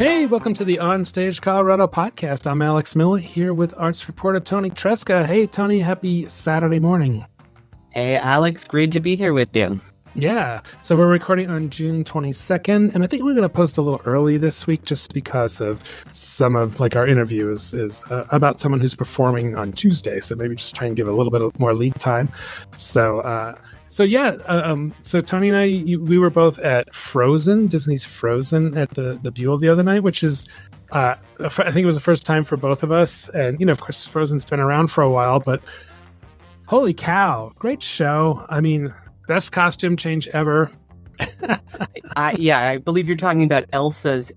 Hey, welcome to the OnStage Colorado Podcast. I'm Alex Miller here with arts reporter Toni Tresca. Hey, Toni, happy Saturday morning. Hey, Alex, great to be here with you. Yeah, so we're recording on June 22nd, and I think we're going to post a little early this week just because of some of our interview is about someone who's performing on Tuesday, so maybe just try and give a little bit more lead time. So Toni and I, we were both at Frozen, Disney's Frozen at the Buell the other night, which is, I think it was the first time for both of us, and, of course, Frozen's been around for a while, but holy cow, great show. I mean, best costume change ever. I believe you're talking about Elsa's,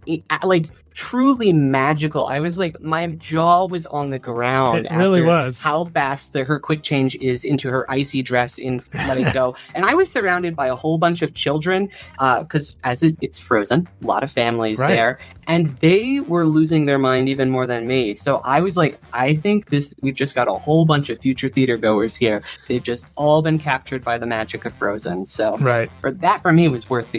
truly magical. I was my jaw was on the ground. It really was. How fast her quick change is into her icy dress in Let It Go. And I was surrounded by a whole bunch of children, because it's Frozen, a lot of families there, and they were losing their mind even more than me. So I was I think we've just got a whole bunch of future theater goers here. They've just all been captured by the magic of Frozen. So for me was worth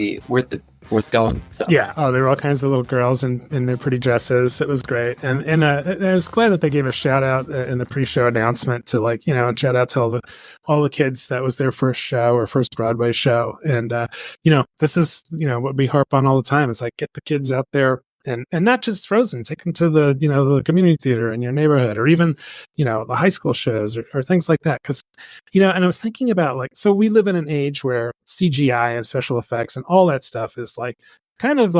going. So. Yeah. Oh, there were all kinds of little girls in their pretty dresses. It was great. And I was glad that they gave a shout out in the pre-show announcement to shout out to all the kids that was their first show or first Broadway show. And, this is, what we harp on all the time is get the kids out there. And not just Frozen, take them to the, the community theater in your neighborhood, or even, the high school shows or things like that. Because, and I was thinking about so we live in an age where CGI and special effects and all that stuff is kind of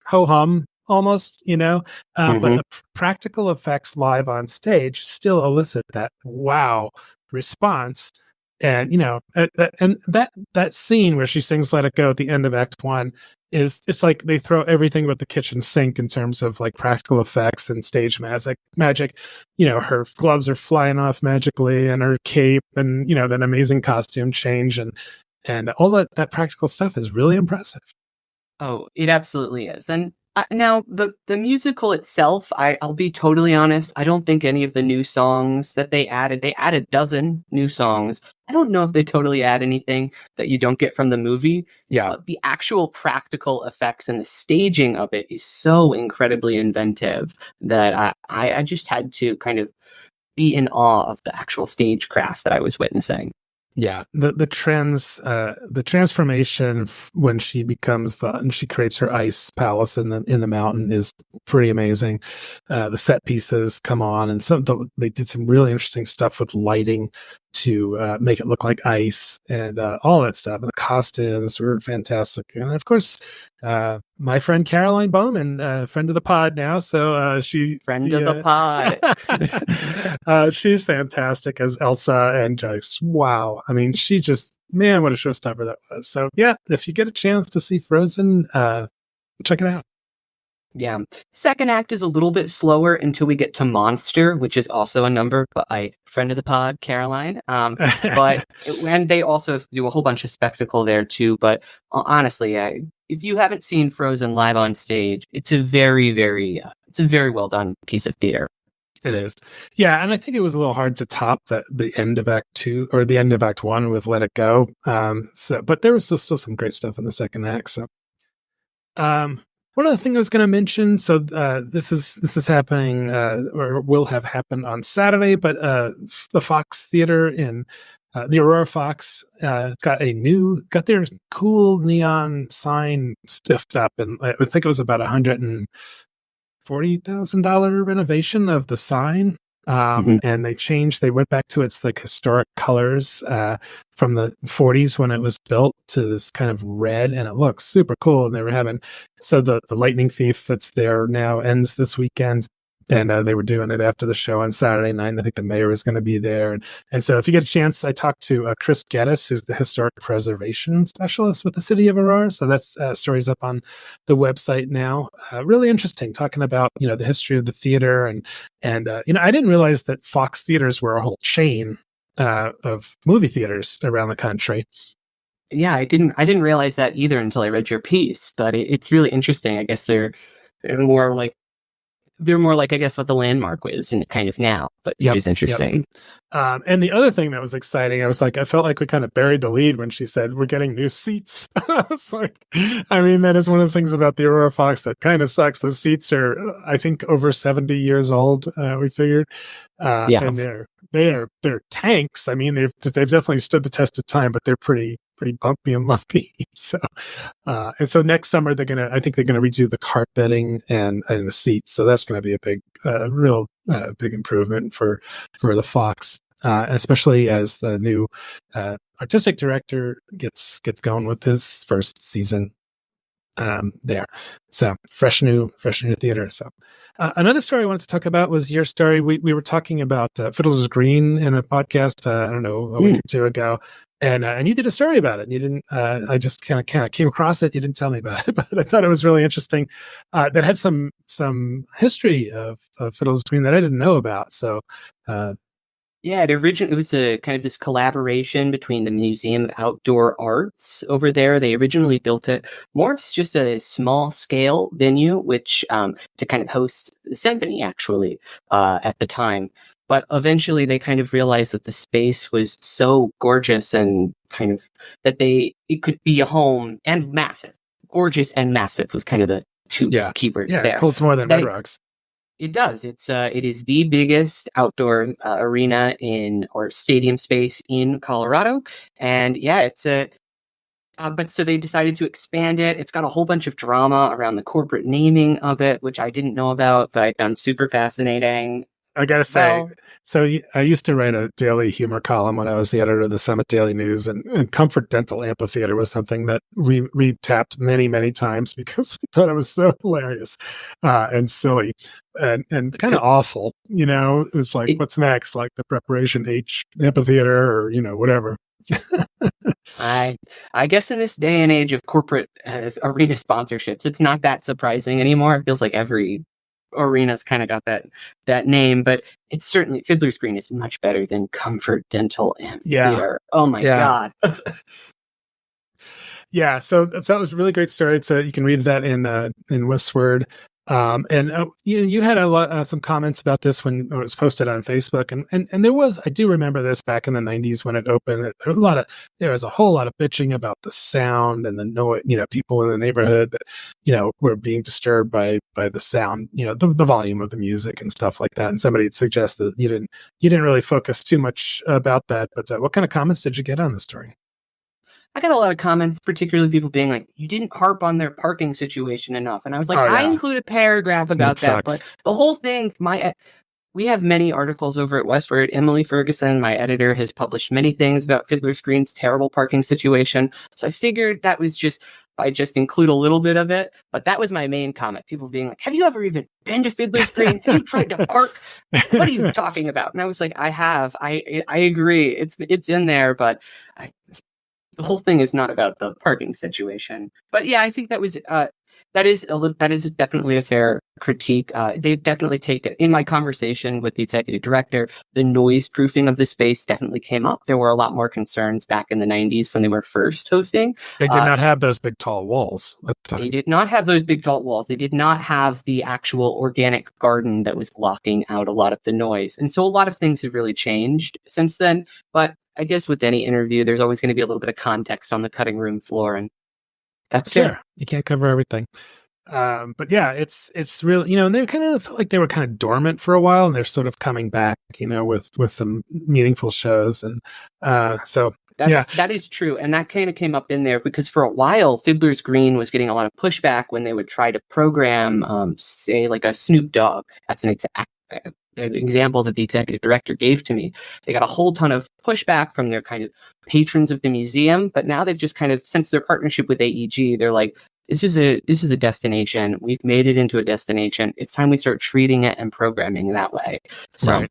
ho-hum almost, but the practical effects live on stage still elicit that wow response. And, that scene where she sings Let It Go at the end of Act 1 it's they throw everything but the kitchen sink in terms of practical effects and stage magic. Her gloves are flying off magically and her cape and, that amazing costume change and all that practical stuff is really impressive. Oh, it absolutely is. And now, the musical itself, I'll be totally honest, I don't think any of the new songs that they added a dozen new songs. I don't know if they totally add anything that you don't get from the movie. Yeah. But the actual practical effects and the staging of it is so incredibly inventive that I just had to kind of be in awe of the actual stagecraft that I was witnessing. Yeah, the transformation when she becomes and she creates her ice palace in the mountain is pretty amazing. The set pieces come on, and they did some really interesting stuff with lighting to make it look like ice and all that stuff. And the costumes were fantastic, and of course, my friend Caroline Bowman, friend of the pod now, so she's fantastic as Elsa, and just wow. I mean, she just, man, what a showstopper that was. So yeah, if you get a chance to see Frozen, check it out. Yeah. Second act is a little bit slower until we get to Monster, which is also a number by friend of the pod, Caroline. And they also do a whole bunch of spectacle there too. But honestly, if you haven't seen Frozen live on stage, it's a very, very well done piece of theater. It is. Yeah, and I think it was a little hard to top the end of Act 2 or the end of Act 1 with Let It Go. But there was still some great stuff in the second act. So, one other thing I was going to mention. So this is happening or will have happened on Saturday. But the Fox Theater in the Aurora Fox got their cool neon sign stiffed up, and I think it was about $140,000 renovation of the sign. And they went back to its historic colors from the 40s when it was built to this kind of red, and it looks super cool. And they were the Lightning Thief that's there now ends this weekend. And they were doing it after the show on Saturday night. I think the mayor was going to be there. And so if you get a chance, I talked to Chris Geddes, who's the historic preservation specialist with the city of Aurora. So that's stories up on the website now. Really interesting, talking about, the history of the theater. And I didn't realize that Fox theaters were a whole chain of movie theaters around the country. Yeah, I didn't realize that either until I read your piece. But it's really interesting. I guess they're more they're more like, I guess, what the landmark was and kind of now, but which is interesting. And the other thing that was exciting, I felt like we kind of buried the lead when she said, we're getting new seats. I was like, I mean, that is one of the things about the Aurora Fox that kind of sucks. The seats are, I think, over 70 years old, we figured. And they're tanks. I mean, they've definitely stood the test of time, but they're pretty bumpy and lumpy. So next summer I think they're gonna redo the carpeting and the seats. So that's gonna be a big, real big improvement for the Fox, especially as the new artistic director gets going with his first season there. So fresh new theater. So another story I wanted to talk about was your story. We were talking about Fiddler's Green in a podcast, I don't know, a week or two ago. And you did a story about it. And you didn't. I just kind of came across it. You didn't tell me about it, but I thought it was really interesting. That had some history of Fiddler's Green that I didn't know about. So, it was a kind of this collaboration between the Museum of Outdoor Arts over there. They originally built it more as just a small scale venue, which to kind of host the symphony actually at the time. But eventually they kind of realized that the space was so gorgeous and kind of that it could be a home and massive. Gorgeous and massive was kind of the two keywords there. It holds more than Red Rocks. It does. It is the biggest outdoor arena or stadium space in Colorado. And but so they decided to expand it. It's got a whole bunch of drama around the corporate naming of it, which I didn't know about, but I found super fascinating. I gotta say, so I used to write a daily humor column when I was the editor of the Summit Daily News, and Comfort Dental Amphitheater was something that we tapped many, many times because we thought it was so hilarious and silly and kind of awful. You know, it was like, what's next? Like the Preparation H Amphitheater or, whatever. I guess in this day and age of corporate arena sponsorships, it's not that surprising anymore. It feels like every arena's kind of got that name, but it's certainly Fiddler's Green is much better than Comfort Dental Amphitheater. Oh my God. So that was a really great story. So you can read that in Westward. You had some comments about this when it was posted on Facebook, and there was, I do remember this back in the 90s when it opened. There was a whole lot of bitching about the sound and the noise. People in the neighborhood that were being disturbed by the sound. The volume of the music and stuff like that. And somebody had suggested you didn't really focus too much about that. But what kind of comments did you get on the story? I got a lot of comments, particularly people being like, you didn't harp on their parking situation enough. And I was like, I include a paragraph about that. But the whole thing, we have many articles over at Westward. Emily Ferguson, my editor, has published many things about Fiddler's Green's terrible parking situation. So I figured that was I just include a little bit of it. But that was my main comment. People being like, have you ever even been to Fiddler's Green? Have you tried to park? What are you talking about? And I was like, I have. I agree. It's in there, but the whole thing is not about the parking situation. But yeah, I think that was that is definitely a fair critique. They definitely take it. In my conversation with the executive director, the noise proofing of the space definitely came up. There were a lot more concerns back in the 90s when they were first hosting. They did not have those big tall walls. They did not have those big tall walls. They did not have the actual organic garden that was blocking out a lot of the noise. And so a lot of things have really changed since then. But I guess with any interview, there's always going to be a little bit of context on the cutting room floor, and that's fair. You can't cover everything. But yeah, it's really, and they kind of felt like they were kind of dormant for a while, and they're sort of coming back, with some meaningful shows. And that is true. And that kind of came up in there because for a while, Fiddler's Green was getting a lot of pushback when they would try to program, say, like a Snoop Dogg. That's an example that the executive director gave to me. They got a whole ton of pushback from their kind of patrons of the museum, but now they've just kind of, since their partnership with AEG, they're like, this is a destination. We've made it into a destination. It's time we start treating it and programming that way. So. Right.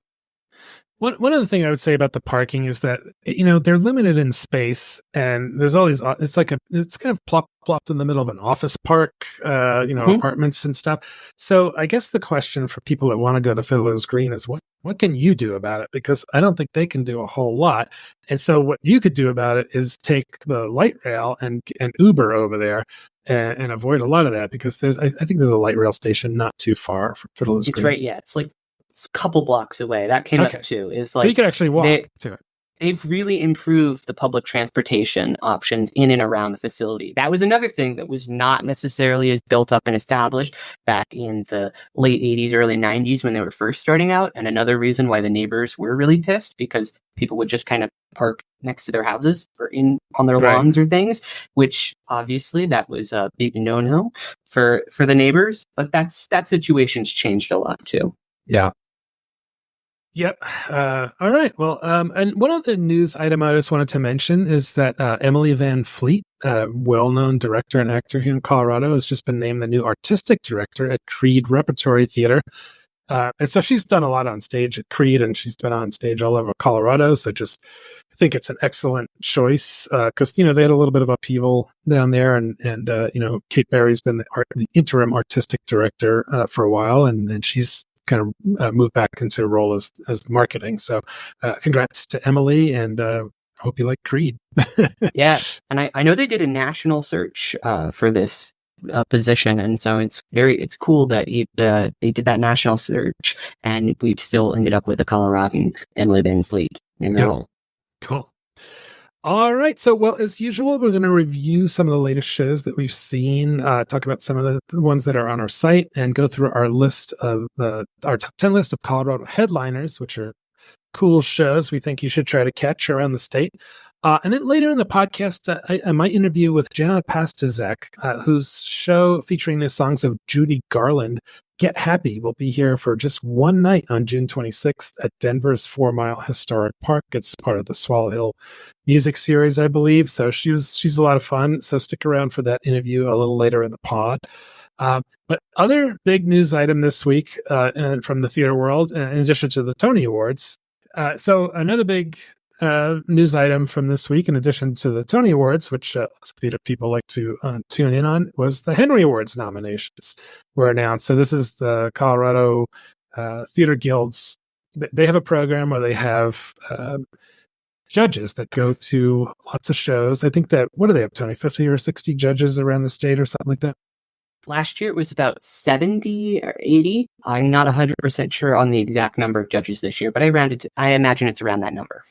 One other thing I would say about the parking is that, they're limited in space, and there's all these, it's kind of plopped in the middle of an office park, apartments and stuff. So I guess the question for people that want to go to Fiddler's Green is what can you do about it? Because I don't think they can do a whole lot. And so what you could do about it is take the light rail and Uber over there. and avoid a lot of that because I think there's a light rail station not too far from Fiddler's It's Green. right, yeah. It's like a couple blocks away. That came up too. It's like so you can actually walk to it. They've really improved the public transportation options in and around the facility. That was another thing that was not necessarily as built up and established back in the late 80s, early 90s when they were first starting out. And another reason why the neighbors were really pissed, because people would just kind of park next to their houses or on their lawns or things, which obviously that was a big no-no for the neighbors. But that situation's changed a lot too. Yeah. Yep. All right. Well, and one other news item I just wanted to mention is that Emily Van Fleet, well-known director and actor here in Colorado, has just been named the new artistic director at Creed Repertory Theater. And so she's done a lot on stage at Creed, and she's been on stage all over Colorado. So I think it's an excellent choice because, they had a little bit of upheaval down there. And Kate Berry's been the interim artistic director for a while, and she's kind of moved back into a role as marketing. So congrats to Emily, and hope you like Creed. Yeah. And I know they did a national search for this position. And so it's cool that they did that national search and we've still ended up with a Coloradan Emily Van Fleet in the role. Cool. All right. So, well, as usual, we're going to review some of the latest shows that we've seen, talk about some of the ones that are on our site, and go through our list of our top 10 list of Colorado headliners, which are cool shows we think you should try to catch around the state. And then later in the podcast, I might interview with Jenna Pastuszek, whose show featuring the songs of Judy Garland, Get Happy, will be here for just one night on June 26th at Denver's 4 Mile Historic Park. It's part of the Swallow Hill music series, I believe. So she's a lot of fun. So stick around for that interview a little later in the pod. But other big news item this week from the theater world, in addition to the Tony Awards. So another big news item from this week, in addition to the Tony Awards, which theater people like to tune in on, was the Henry Awards nominations were announced. So this is the Colorado Theater Guild's. They have a program where they have judges that go to lots of shows. I think that, what do they have, Tony? 50 or 60 judges around the state or something like that? Last year it was about 70 or 80. I'm not 100% sure on the exact number of judges this year, but I imagine it's around that number.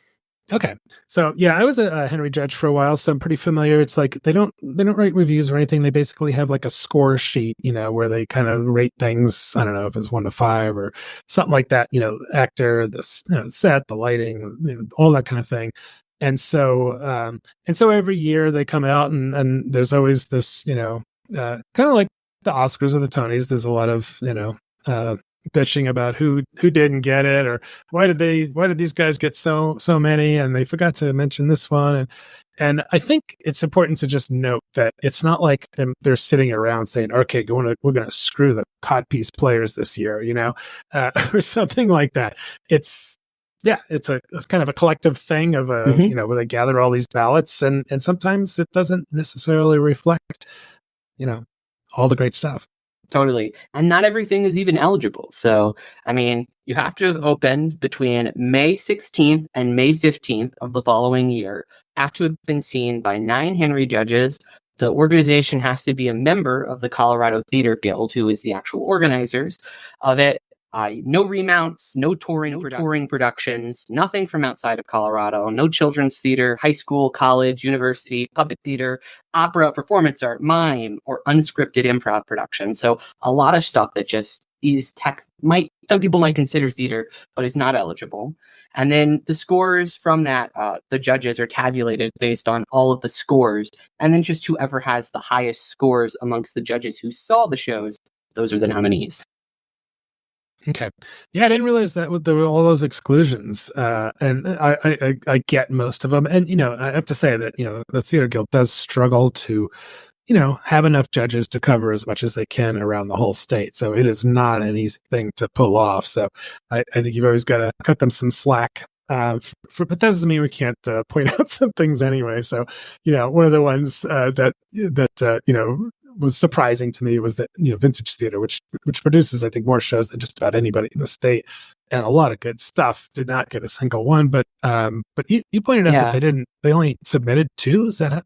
Okay. So yeah, I was a Henry judge for a while, so I'm pretty familiar. It's like they don't write reviews or anything. They basically have like a score sheet, where they kind of rate things. I don't know if it's 1 to 5 or something like that. Actor, the set, the lighting, all that kind of thing. And so every year they come out and there's always this, kind of like the Oscars or the Tonys. There's a lot of bitching about who didn't get it, or why did these guys get so many and they forgot to mention this one, and I think it's important to just note that it's not like they're sitting around saying, okay, we're gonna screw the codpiece players this year, or something like that. It's kind of a collective thing of where they gather all these ballots, and sometimes it doesn't necessarily reflect all the great stuff. Totally. And not everything is even eligible. So, you have to have opened between May 16th and May 15th of the following year, have to have been seen by 9 Henry judges. The organization has to be a member of the Colorado Theater Guild, who is the actual organizers of it. No remounts, no touring productions, nothing from outside of Colorado, no children's theater, high school, college, university, public theater, opera, performance art, mime, or unscripted improv production. So a lot of stuff that just is some people might consider theater, but is not eligible. And then the scores from that, the judges are tabulated based on all of the scores. And then just whoever has the highest scores amongst the judges who saw the shows, those are the nominees. Okay. Yeah, I didn't realize that there were all those exclusions. And I get most of them. And, I have to say that, the Theater Guild does struggle to, have enough judges to cover as much as they can around the whole state. So it is not an easy thing to pull off. So I think you've always got to cut them some slack. But that doesn't mean we can't point out some things anyway. So, one of the ones that was surprising to me was that Vintage Theater, which produces, I think, more shows than just about anybody in the state, and a lot of good stuff, did not get a single one. But you pointed out that they only submitted 2. Is that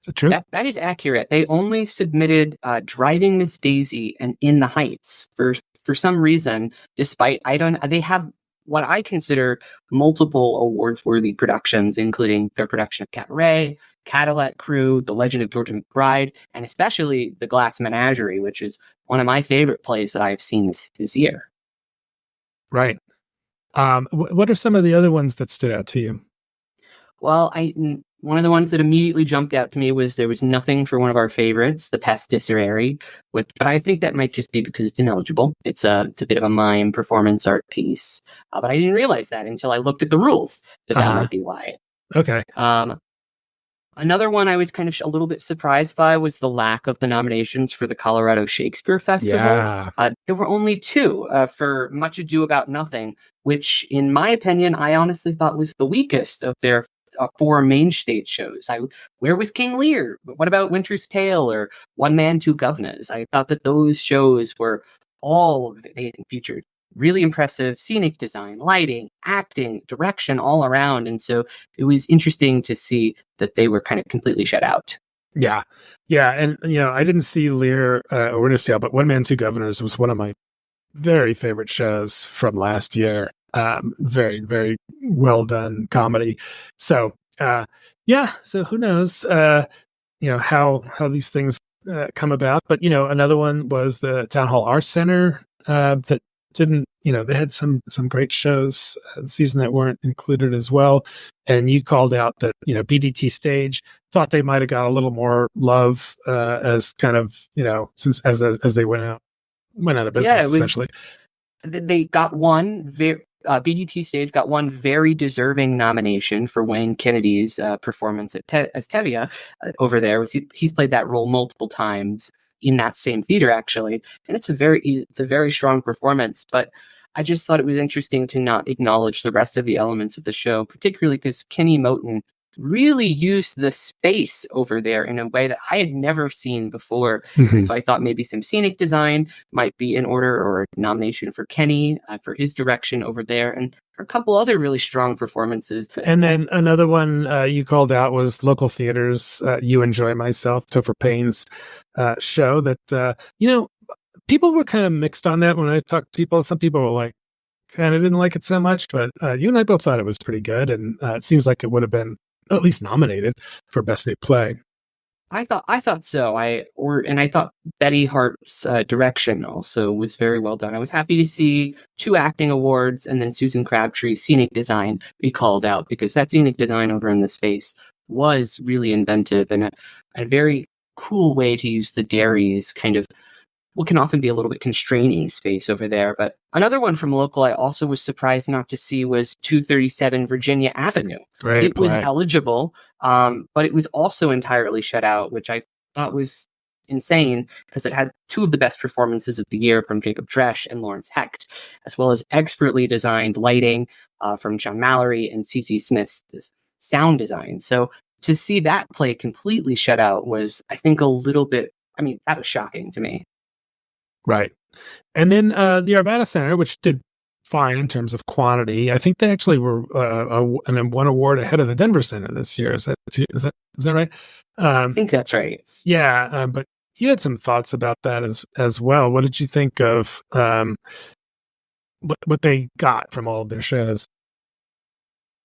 Is that true? That is accurate. They only submitted Driving Miss Daisy and In the Heights for some reason, despite they have what I consider multiple awards-worthy productions, including their production of Cabaret, Cadillac Crew, The Legend of Georgia McBride, and especially The Glass Menagerie, which is one of my favorite plays that I've seen this year. Right. What are some of the other ones that stood out to you? Well, one of the ones that immediately jumped out to me was there was nothing for one of our favorites, The Pasticcery, but I think that might just be because it's ineligible. It's a bit of a mime performance art piece, but I didn't realize that until I looked at the rules that might be why. Okay. Another one I was kind of a little bit surprised by was the lack of the nominations for the Colorado Shakespeare Festival. Yeah. There were only 2 for Much Ado About Nothing, which, in my opinion, I honestly thought was the weakest of their 4 main stage shows. Where was King Lear? What about Winter's Tale or One Man, Two Governors? I thought that those shows were they featured really impressive scenic design, lighting, acting, direction all around. And so it was interesting to see that they were kind of completely shut out. Yeah. Yeah. And, I didn't see Lear or Winter's Tale, but One Man, Two Governors was one of my very favorite shows from last year. Very, very well done comedy. So, so who knows, how these things come about. But, another one was the Town Hall Arts Center that didn't, they had some great shows this season that weren't included as well. And you called out that, BDT Stage thought they might have got a little more love as kind of, since as they went out of business, essentially. They got one BDT Stage got one very deserving nomination for Wayne Kennedy's performance as Tevye over there. He's played that role multiple times in that same theater, actually, and it's a very strong performance. But I just thought it was interesting to not acknowledge the rest of the elements of the show, particularly because Kenny Moten really used the space over there in a way that I had never seen before. Mm-hmm. And so I thought maybe some scenic design might be in order, or a nomination for Kenny for his direction over there, and a couple other really strong performances. And then another one you called out was local theaters. You Enjoy Myself, Topher Payne's show that, people were kind of mixed on that when I talked to people. Some people were like, kind of didn't like it so much, but you and I both thought it was pretty good. And it seems like it would have been at least nominated for Best New Play. I thought so. I thought Betty Hart's direction also was very well done. I was happy to see 2 acting awards and then Susan Crabtree's scenic design be called out, because that scenic design over in the space was really inventive and a very cool way to use the dairies kind of what can often be a little bit constraining space over there. But another one from local I also was surprised not to see was 237 Virginia Avenue. It was eligible, but it was also entirely shut out, which I thought was insane because it had 2 of the best performances of the year from Jacob Dresch and Lawrence Hecht, as well as expertly designed lighting from John Mallory and C.C. Smith's sound design. So to see that play completely shut out was, I think, that was shocking to me. Right. And then the Arvada Center, which did fine in terms of quantity. I think they actually were one award ahead of the Denver Center this year. Is that right? I think that's right. Yeah, but you had some thoughts about that as well. What did you think of what they got from all of their shows?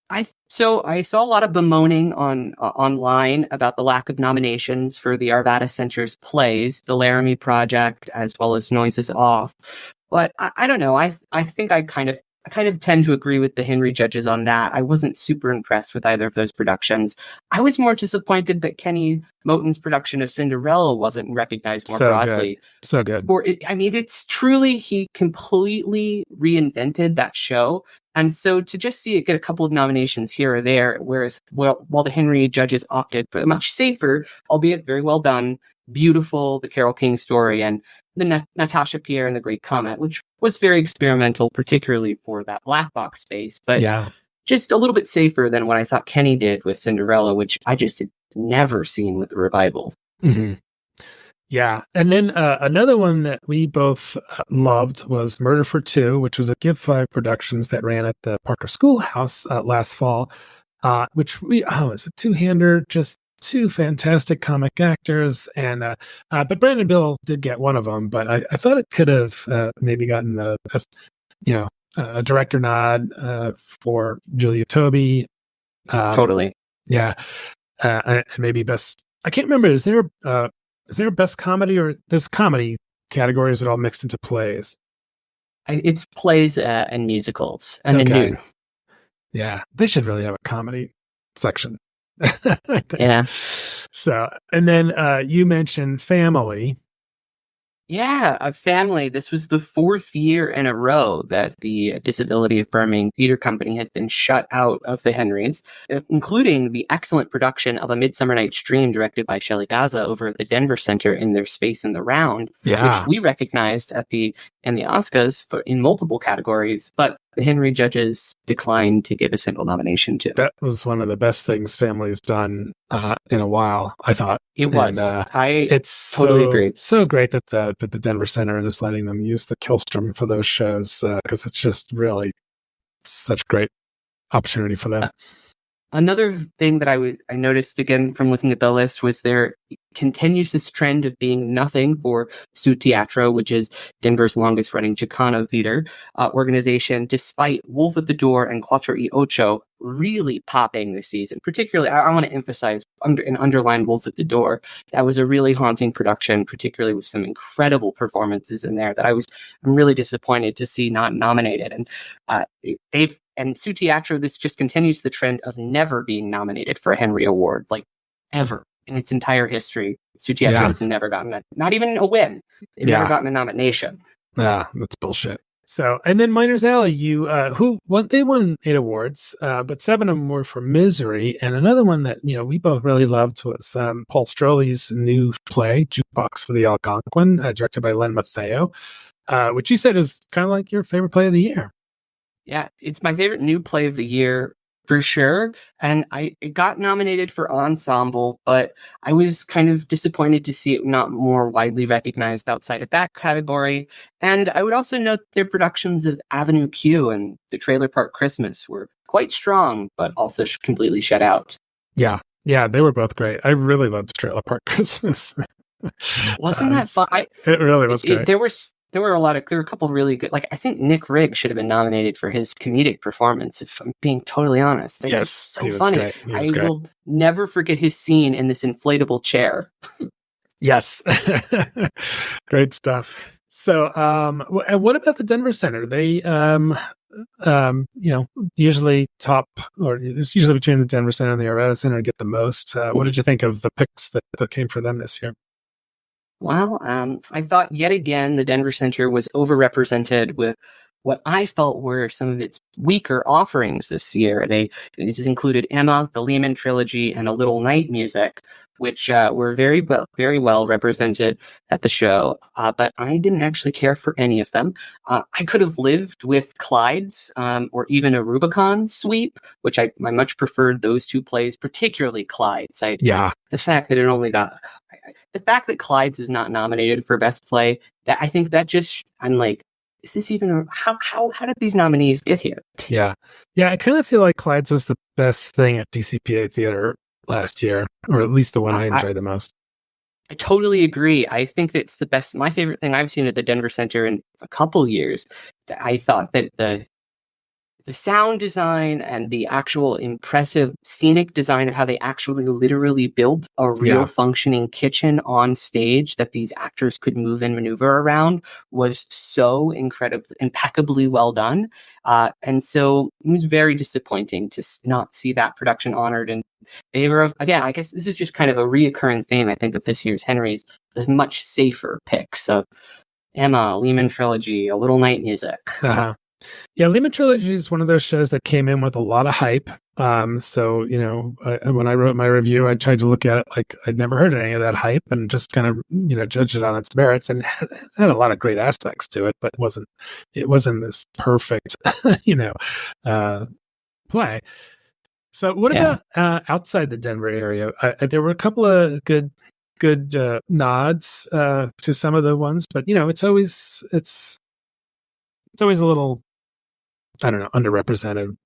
I saw a lot of bemoaning online about the lack of nominations for the Arvada Center's plays, The Laramie Project, as well as Noises Off. But I don't know. I think I kind of tend to agree with the Henry judges on that. I wasn't super impressed with either of those productions. I was more disappointed that Kenny Moten's production of Cinderella wasn't recognized more broadly. So good. It's truly, he completely reinvented that show. And so to just see it get a couple of nominations here or there, whereas while the Henry judges opted for a much safer, albeit very well done, Beautiful, The Carole King Story, and the Natasha Pierre and the Great Comet, which was very experimental, particularly for that black box space, but just a little bit safer than what I thought Kenny did with Cinderella, which I just had never seen with the revival. Mm-hmm. Yeah. And then another one that we both loved was Murder for Two, which was a Give 5 Productions that ran at the Parker Schoolhouse last fall, which it's a 2-hander, just two fantastic comic actors, and but Brandon Bill did get one of them. But I thought it could have maybe gotten the best, a director nod for Julia Toby. Totally. Yeah, and maybe best. I can't remember. Is there best comedy, or this comedy category? Is it all mixed into plays? It's plays and musicals, and Okay. then new. Yeah, they should really have a comedy section. Yeah. So, and then you mentioned family. Yeah, a family. This was the 4th year in a row that the disability affirming theater company has been shut out of the Henrys, including the excellent production of A Midsummer Night's Dream directed by Shelley Gaza over at the Denver Center in their Space in the Round, which we recognized in the Oscars in multiple categories, but the Henry judges declined to give a single nomination to. That was one of the best things Family's done in a while, I thought. It was. It's totally agree. So great that the Denver Center is letting them use the Killstrom for those shows, because it's just really such a great opportunity for them. Another thing that I noticed again from looking at the list was there continues this trend of being nothing for Su Teatro, which is Denver's longest running Chicano theater organization, despite Wolf at the Door and Cuatro y Ocho really popping this season. Particularly, I want to emphasize and underline Wolf at the Door. That was a really haunting production, particularly with some incredible performances in there that I'm really disappointed to see not nominated. And Su Teatro, this just continues the trend of never being nominated for a Henry Award, like ever in its entire history. Su Teatro has never gotten not even a win. They've never gotten a nomination. Yeah, that's bullshit. So, and then Miners Alley, they won 8 awards, but 7 of them were for Misery, and another one that we both really loved was Paul Stroley's new play, Jukebox for the Algonquin, directed by Len Matheo, which you said is kind of like your favorite play of the year. Yeah, it's my favorite new play of the year for sure. And it got nominated for ensemble, but I was kind of disappointed to see it not more widely recognized outside of that category. And I would also note their productions of Avenue Q and The Trailer Park Christmas were quite strong, but also completely shut out. Yeah, they were both great. I really loved Trailer Park Christmas. Wasn't that fun? It really was great. There were a couple really good, like I think Nick Rigg should have been nominated for his comedic performance, if I'm being totally honest. It was so funny. I will never forget his scene in this inflatable chair. Yes. Great stuff. So, what about the Denver Center? They, usually top, or it's usually between the Denver Center and the Arvada Center get the most. What did you think of the picks that came for them this year? Well, I thought yet again the Denver Center was overrepresented with what I felt were some of its weaker offerings this year. It included Emma, the Lehman Trilogy, and A Little Night Music, which were very well represented at the show. But I didn't actually care for any of them. I could have lived with Clyde's or even a Rubicon sweep, which I much preferred those two plays, particularly Clyde's. The fact that it only got... The fact that Clyde's is not nominated for Best Play, that I think that just... I'm like, is this even... How did these nominees get here? Yeah. I kind of feel like Clyde's was the best thing at DCPA Theater last year, or at least the one I enjoyed the most. I totally agree. I think it's the best, my favorite thing I've seen at the Denver Center in a couple years. I thought that the sound design and the actual impressive scenic design of how they actually literally built a real functioning kitchen on stage that these actors could move and maneuver around was so impeccably well done. And so it was very disappointing to not see that production honored in favor of, again, I guess this is just kind of a reoccurring theme, I think, of this year's Henry's, the much safer picks of Emma, Lehman Trilogy, A Little Night Music. Yeah, Lehman Trilogy is one of those shows that came in with a lot of hype. So, when I wrote my review, I tried to look at it like I'd never heard any of that hype and just kind of, judge it on its merits, and it had a lot of great aspects to it, but it wasn't this perfect, play. So what about outside the Denver area? There were a couple of good nods to some of the ones, but it's always a little, I don't know, underrepresented.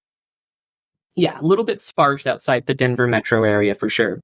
Yeah, a little bit sparse outside the Denver metro area for sure.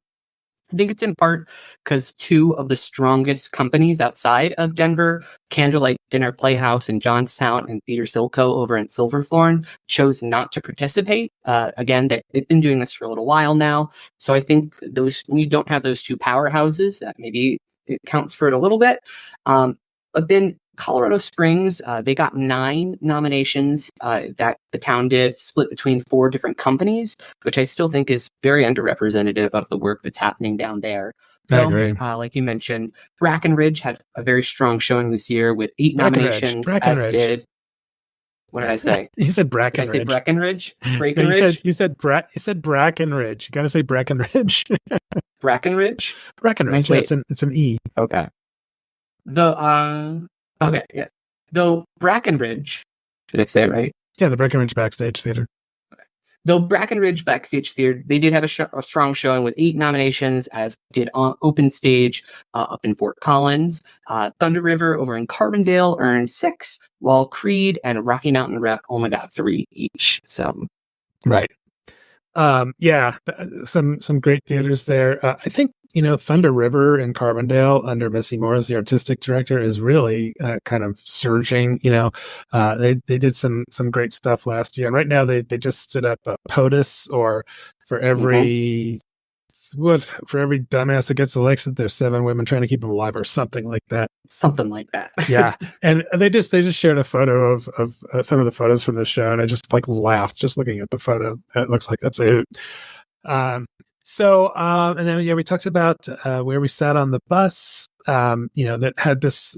I think it's in part because two of the strongest companies outside of Denver, Candlelight Dinner Playhouse in Johnstown and Theater Silco over in Silverthorne, chose not to participate. Again, they've been doing this for a little while now. So I think when you don't have those two powerhouses, maybe it counts for it a little bit. But then Colorado Springs, they got 9 nominations that the town did, split between 4 different companies, which I still think is very underrepresentative of the work that's happening down there. I agree. Like you mentioned, Brackenridge had a very strong showing this year with 8 nominations, as did... What did I say? You said Brackenridge. Did I say Breckenridge? Breckenridge? No, you said Brackenridge. You got to say Brackenridge. Brackenridge? Brackenridge. Yeah, it's an E. Okay. Okay, yeah. Though Brackenridge, did I say it right? Yeah, the Brackenridge Backstage Theater. Okay. Though Brackenridge Backstage Theater, they did have a strong showing with 8 nominations, as did OpenStage up in Fort Collins. Thunder River over in Carbondale earned 6, while Creed and Rocky Mountain Rep only got 3 each. So, right. Yeah, some great theaters there. I think, Thunder River in Carbondale under Missy Moore as the artistic director is really kind of surging. They did some great stuff last year, and right now they just stood up a POTUS, or for every for every dumbass that gets elected, there's 7 women trying to keep him alive, or something like that. Something like that. Yeah, and they just shared a photo of some of the photos from the show, and I just laughed just looking at the photo. It looks like that's a hoot. And then we talked about where we sat on the bus. That had this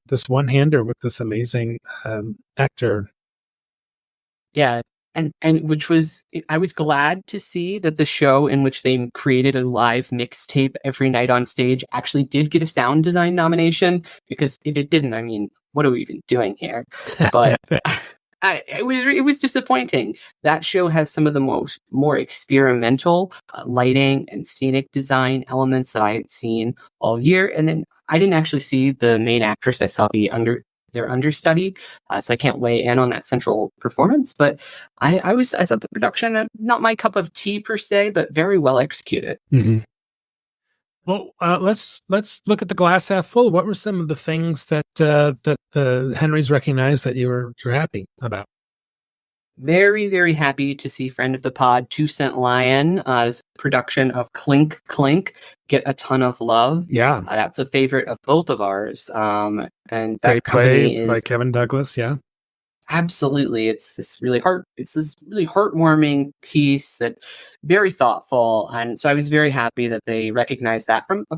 this one-hander with this amazing actor. Yeah. And which was, I was glad to see that the show in which they created a live mixtape every night on stage actually did get a sound design nomination, because if it didn't, I mean, what are we even doing here? But it was disappointing. That show has some of the more experimental lighting and scenic design elements that I had seen all year. And then I didn't actually see the main actress. I saw their understudy, so I can't weigh in on that central performance. But I thought the production, not my cup of tea per se, but very well executed. Mm-hmm. Well, let's look at the glass half full. What were some of the things that Henry's recognized that you were happy about? Very, very happy to see friend of the pod, 2 Cent Lion's production of Clink Clink get a ton of love. Yeah, that's a favorite of both of ours. And that great company play by Kevin Douglas. Yeah, absolutely. It's this really heartwarming piece that's very thoughtful, and so I was very happy that they recognized that from a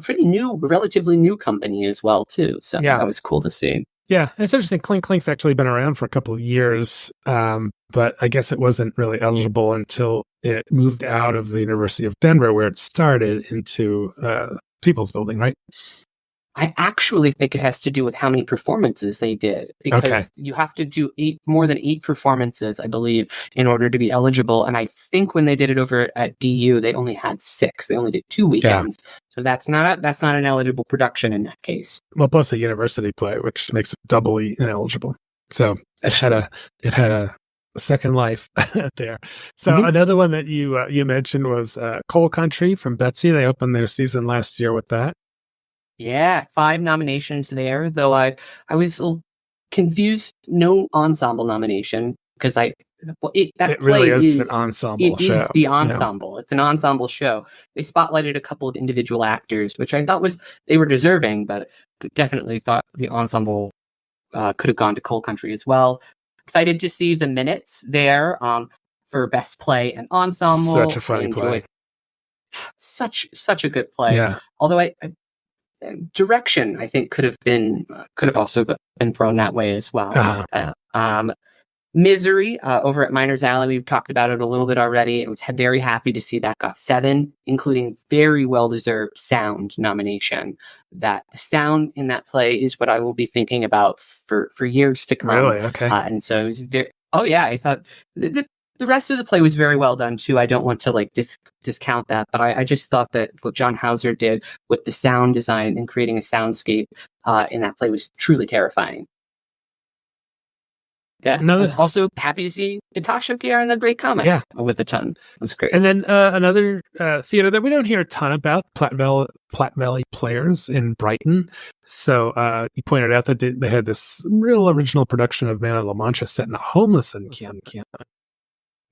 relatively new company as well too. So yeah, that was cool to see. Yeah, it's interesting. Clink Clink's actually been around for a couple of years, but I guess it wasn't really eligible until it moved out of the University of Denver, where it started, into People's Building, right? I actually think it has to do with how many performances they did, because you have to do more than 8 performances, I believe, in order to be eligible. And I think when they did it over at DU, they only had 6. They only did 2 weekends. Yeah. So that's not an eligible production in that case. Well, plus a university play, which makes it doubly ineligible. So it had a second life there. So another one that you mentioned was Coal Country from Betsy. They opened their season last year with that. Yeah, 5 nominations there, though I was confused. No ensemble nomination, because it really is an ensemble show. It is the ensemble. Yeah. It's an ensemble show. They spotlighted a couple of individual actors, which I thought they were deserving, but definitely thought the ensemble could have gone to Coal Country as well. Excited to see the minutes there for best play and ensemble. Such a funny play. Such a good play. Yeah. Although direction, I think, could have also been thrown that way as well. Uh-huh. Misery over at Miners Alley, we've talked about it a little bit already. I was very happy to see that got 7, including very well-deserved sound nomination. That sound in that play is what I will be thinking about for years to come. Really? Okay. And so it was I thought the rest of the play was very well done too. I don't want to discount that, but I just thought that what John Hauser did with the sound design and creating a soundscape in that play was truly terrifying. Yeah. I'm also happy to see Natasha Pierre in the great comic. Yeah. With a ton. That's great. And then another theater that we don't hear a ton about, Platte Valley Players in Brighton. So you pointed out that they had this real original production of Man of La Mancha set in a homeless encampment.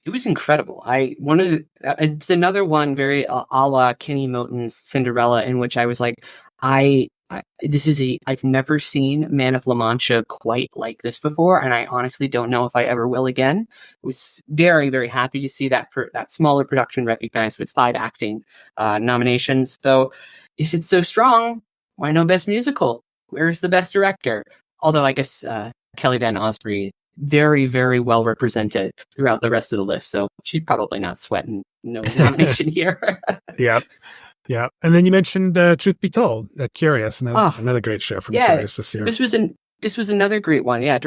It was incredible. It's another one very a la Kenny Moten's Cinderella, in which I was like, I've never seen Man of La Mancha quite like this before, and I honestly don't know if I ever will again. I was very, very happy to see that smaller production recognized with 5 acting nominations. Though, if it's so strong, why no Best Musical? Where's the Best Director? Although I guess Kelly Van Osprey, very, very well represented throughout the rest of the list, so she's probably not sweating no nomination here. Yep. Yeah, and then you mentioned Truth Be Told, Curious, another great show from Curious this year. This was another great one. Yeah,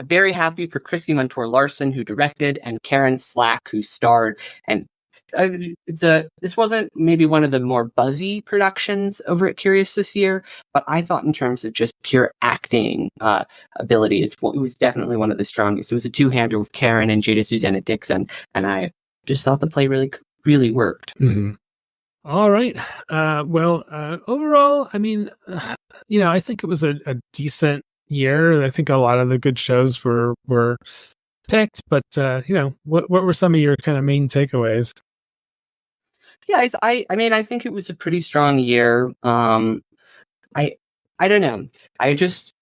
very happy for Christy Montour Larson, who directed, and Karen Slack, who starred. And this wasn't maybe one of the more buzzy productions over at Curious this year, but I thought in terms of just pure acting ability, it was definitely one of the strongest. It was a two-hander with Karen and Jada Susanna Dixon, and I just thought the play really, really worked. Mm-hmm. All right. Overall, I mean, I think it was a decent year. I think a lot of the good shows were picked, but what were some of your kind of main takeaways? Yeah, I think it was a pretty strong year. I don't know. I guess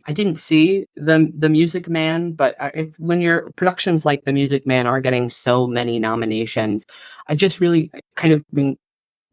I didn't see the Music Man, but when your productions like The Music Man are getting so many nominations, I just really kind of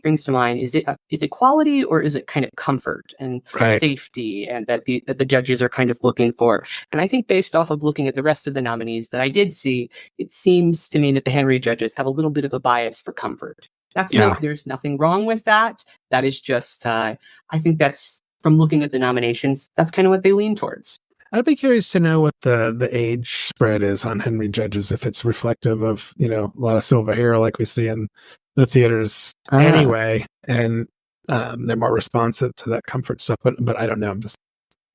brings to mind, is it quality, or is it kind of comfort and safety, and that the judges are kind of looking for? And I think based off of looking at the rest of the nominees that I did see, it seems to me that the Henry judges have a little bit of a bias for comfort. There's nothing wrong with that. That is just, I think that's, from looking at the nominations, that's kind of what they lean towards. I'd be curious to know what the age spread is on Henry judges, if it's reflective of, a lot of silver hair like we see in the theaters anyway, and they're more responsive to that comfort stuff. But I don't know. I'm just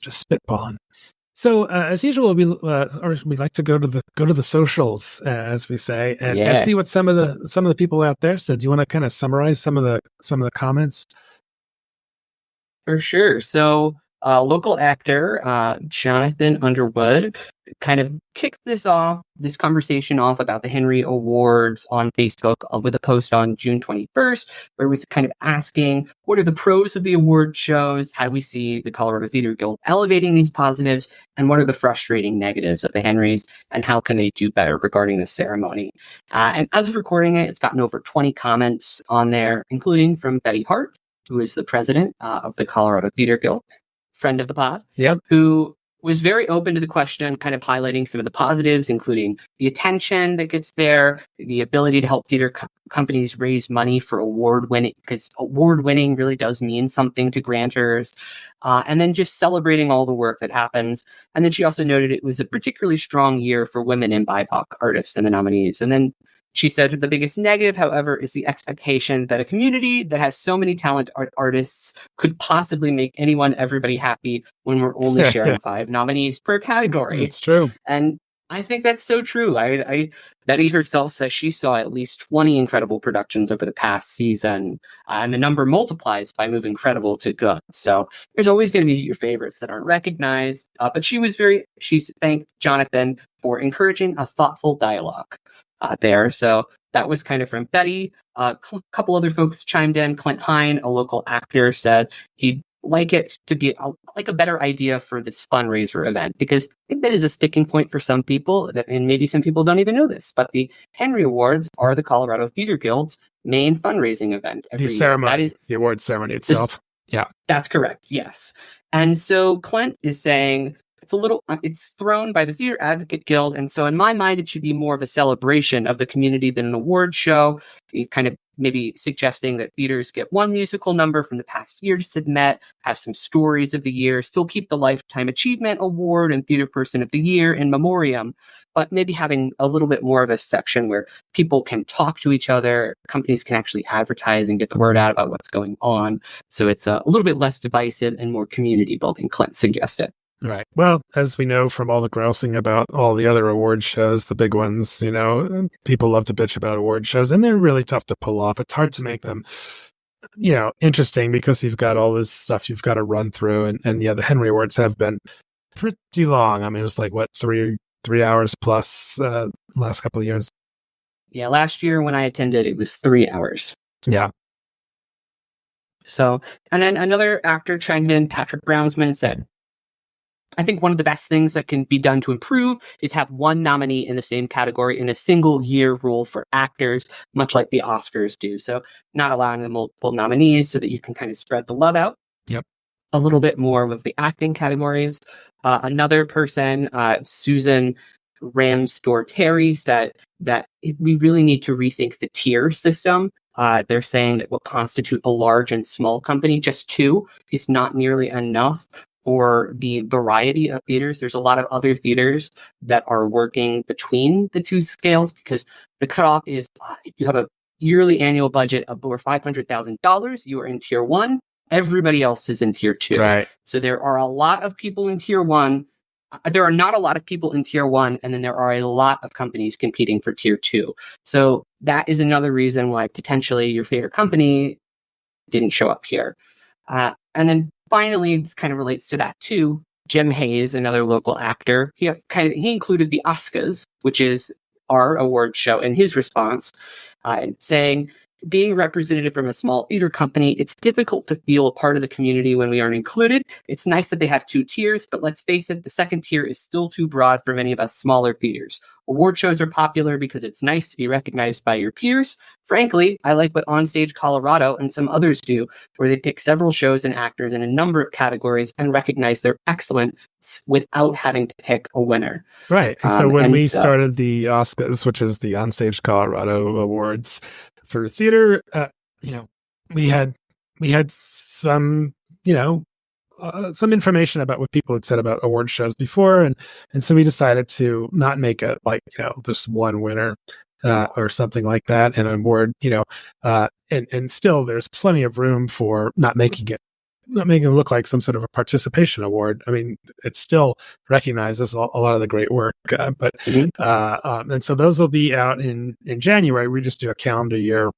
spitballing. So as usual, we like to go to the socials, as we say, and see what some of the people out there said. Do you want to kind of summarize some of the comments? For sure. So, local actor Jonathan Underwood kind of kicked this conversation off about the Henry Awards on Facebook with a post on June 21st, where he was kind of asking, what are the pros of the award shows? How do we see the Colorado Theater Guild elevating these positives? And what are the frustrating negatives of the Henrys? And how can they do better regarding the ceremony? And as of recording it, it's gotten over 20 comments on there, including from Betty Hart, who is the president of the Colorado Theater Guild, friend of the pod, who was very open to the question, kind of highlighting some of the positives, including the attention that gets there, the ability to help theater companies raise money for award-winning, because award-winning really does mean something to grantors, and then just celebrating all the work that happens. And then she also noted it was a particularly strong year for women and BIPOC artists in the nominees. And then she said the biggest negative, however, is the expectation that a community that has so many talented artists could possibly make everybody happy when we're only sharing 5 nominees per category. It's true. And I think that's so true. Betty herself says she saw at least 20 incredible productions over the past season, and the number multiplies by moving credible to good. So there's always going to be your favorites that aren't recognized. But she thanked Jonathan for encouraging a thoughtful dialogue there. So that was kind of from Betty. A couple other folks chimed in. Clint Hine, a local actor, said he'd like it to be a better idea for this fundraiser event, because I think that is a sticking point for some people, and maybe some people don't even know this, but the Henry Awards are the Colorado Theater Guild's main fundraising event every year. That is the award ceremony itself. That's correct. Yes. And so Clint is saying it's thrown by the Theater Advocate Guild, and so in my mind, it should be more of a celebration of the community than an award show. He kind of maybe suggesting that theaters get one musical number from the past year to submit, have some stories of the year, still keep the Lifetime Achievement Award and Theater Person of the Year in memoriam, but maybe having a little bit more of a section where people can talk to each other, companies can actually advertise and get the word out about what's going on. So it's a little bit less divisive and more community building, Clint suggested. Right. Well, as we know from all the grousing about all the other award shows, the big ones, people love to bitch about award shows, and they're really tough to pull off. It's hard to make them, interesting because you've got all this stuff you've got to run through. And the Henry Awards have been pretty long. I mean, it was like, what, 3 hours plus last couple of years? Yeah, last year when I attended, it was 3 hours. Yeah. So, and then another actor chimed in, Patrick Brownsman, said, I think one of the best things that can be done to improve is have one nominee in the same category in a single year rule for actors, much like the Oscars do. So not allowing the multiple nominees so that you can kind of spread the love out. Yep. A little bit more with the acting categories. Another person, Susan Ramsdor-Terry, said that we really need to rethink the tier system. They're saying that what constitute a large and small company, just two, is not nearly enough for the variety of theaters. There's a lot of other theaters that are working between the two scales because the cutoff is if you have a yearly annual budget of over $500,000, you are in tier one. Everybody else is in tier two. Right. So there are a lot of people in tier one. There are not a lot of people in tier one, and then there are a lot of companies competing for tier two. So that is another reason why potentially your favorite company didn't show up here. And then finally, this kind of relates to that too. Jim Hayes, another local actor, he included the Oscars, which is our award show, in his response, saying, being representative from a small theater company, it's difficult to feel a part of the community when we aren't included. It's nice that they have two tiers, but let's face it, the second tier is still too broad for many of us smaller theaters. Award shows are popular because it's nice to be recognized by your peers. Frankly, I like what OnStage Colorado and some others do, where they pick several shows and actors in a number of categories and recognize their excellence without having to pick a winner. Right. And so when we started the Oscars, which is the OnStage Colorado Awards for theater, we had some, some information about what people had said about award shows before. And so we decided to not make it like, just one winner or something like that, and an award, and still there's plenty of room for not making it look like some sort of a participation award. I mean, it still recognizes a lot of the great work, and so those will be out in January. We just do a calendar year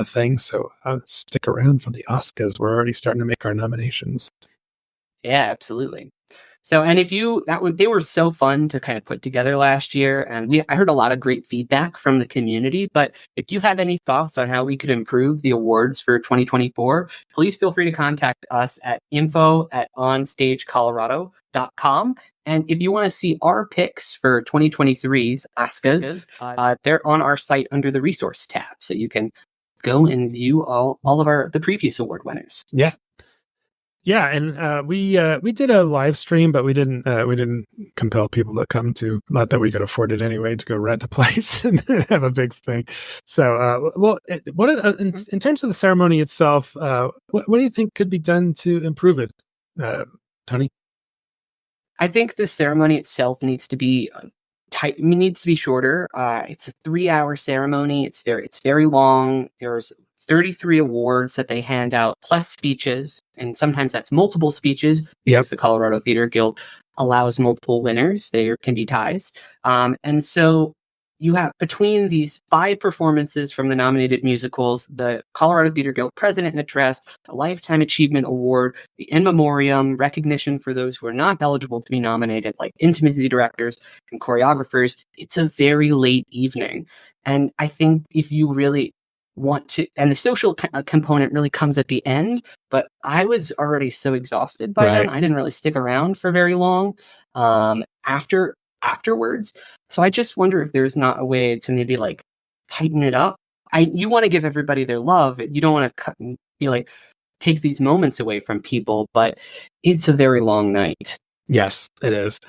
thing, so stick around for the Oscars. We're already starting to make our nominations. Yeah, absolutely. So, and they were so fun to kind of put together last year, and I heard a lot of great feedback from the community. But if you have any thoughts on how we could improve the awards for 2024, please feel free to contact us at info@onstagecolorado.com. And if you want to see our picks for 2023's Oscars, they're on our site under the resource tab, so you can go and view all of the previous award winners. Yeah. Yeah, and we did a live stream, but we didn't compel people to come to. Not that we could afford it anyway, to go rent a place and have a big thing. So, in terms of the ceremony itself, what do you think could be done to improve it, Toni? I think the ceremony itself needs to be needs to be shorter. It's a 3-hour ceremony. It's very long. There's 33 awards that they hand out, plus speeches, and sometimes that's multiple speeches because the Colorado Theater Guild allows multiple winners. There can be ties. And so you have, between these 5 performances from the nominated musicals, the Colorado Theater Guild President and Address, the Lifetime Achievement Award, the In Memoriam, recognition for those who are not eligible to be nominated, like intimacy directors and choreographers, it's a very late evening. And I think if you really want to, and the social component really comes at the end, but I was already so exhausted by then. I didn't really stick around for very long afterwards. So I just wonder if there's not a way to maybe like tighten it up. You want to give everybody their love. You don't want to take these moments away from people, but it's a very long night. Yes, it is.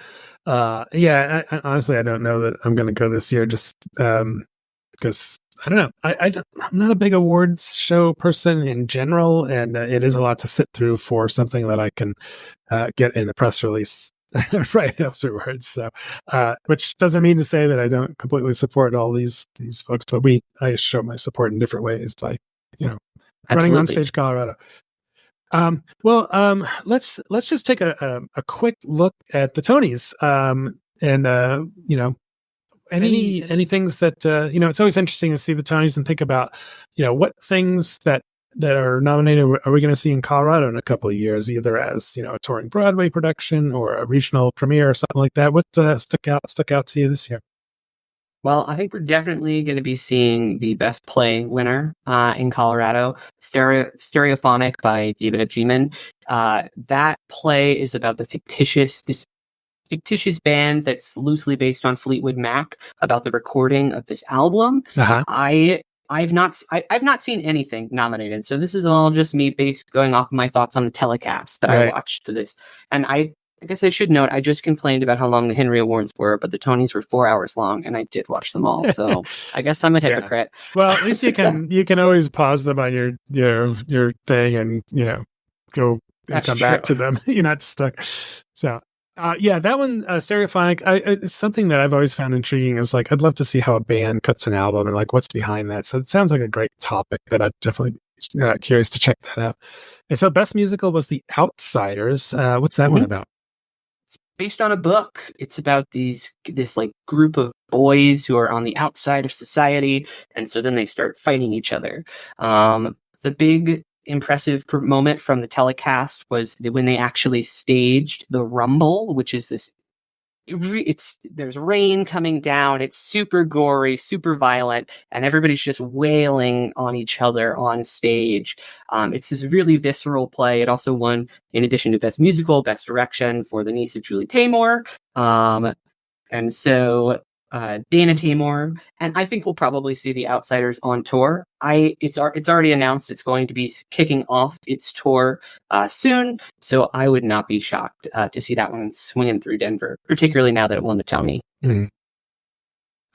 I honestly, I don't know that I'm going to go this year, just because I don't know. I'm not a big awards show person in general, and it is a lot to sit through for something that I can get in the press release right afterwards. So, which doesn't mean to say that I don't completely support all these folks, but I show my support in different ways by, running OnStage Colorado. Let's just take a quick look at the Tonys, and any things that it's always interesting to see the Tonys and think about what things that are nominated are we going to see in Colorado in a couple of years, either as a touring Broadway production or a regional premiere or something like that. What stuck out to you this year? Well, I think we're definitely going to be seeing the Best Play winner in Colorado, Stereophonic by David Egeman. That play is about this fictitious band that's loosely based on Fleetwood Mac, about the recording of this album. Uh-huh. I've not seen anything nominated, so this is all just me going off of my thoughts on the telecast that I watched to this. And I guess I should note, I just complained about how long the Henry Awards were, but the Tonys were 4 hours long, and I did watch them all. So I guess I'm a hypocrite. Well, at least you can always pause them on your thing and go and come back to them. You're not stuck. So. That one, Stereophonic, it's something that I've always found intriguing is I'd love to see how a band cuts an album and what's behind that. So it sounds like a great topic that I'd definitely be curious to check that out. And so Best Musical was The Outsiders. What's that one about? It's based on a book. It's about this group of boys who are on the outside of society. And so then they start fighting each other. The big impressive moment from the telecast was when they actually staged the Rumble, which is there's rain coming down, it's super gory, super violent, and everybody's just wailing on each other on stage. It's this really visceral play. It also won, in addition to Best Musical, Best Direction for the niece of Julie Taymor. And so Dana Taymor, and I think we'll probably see The Outsiders on tour. It's already announced it's going to be kicking off its tour soon, so I would not be shocked to see that one swinging through Denver, particularly now that it won the Tony. Mm-hmm.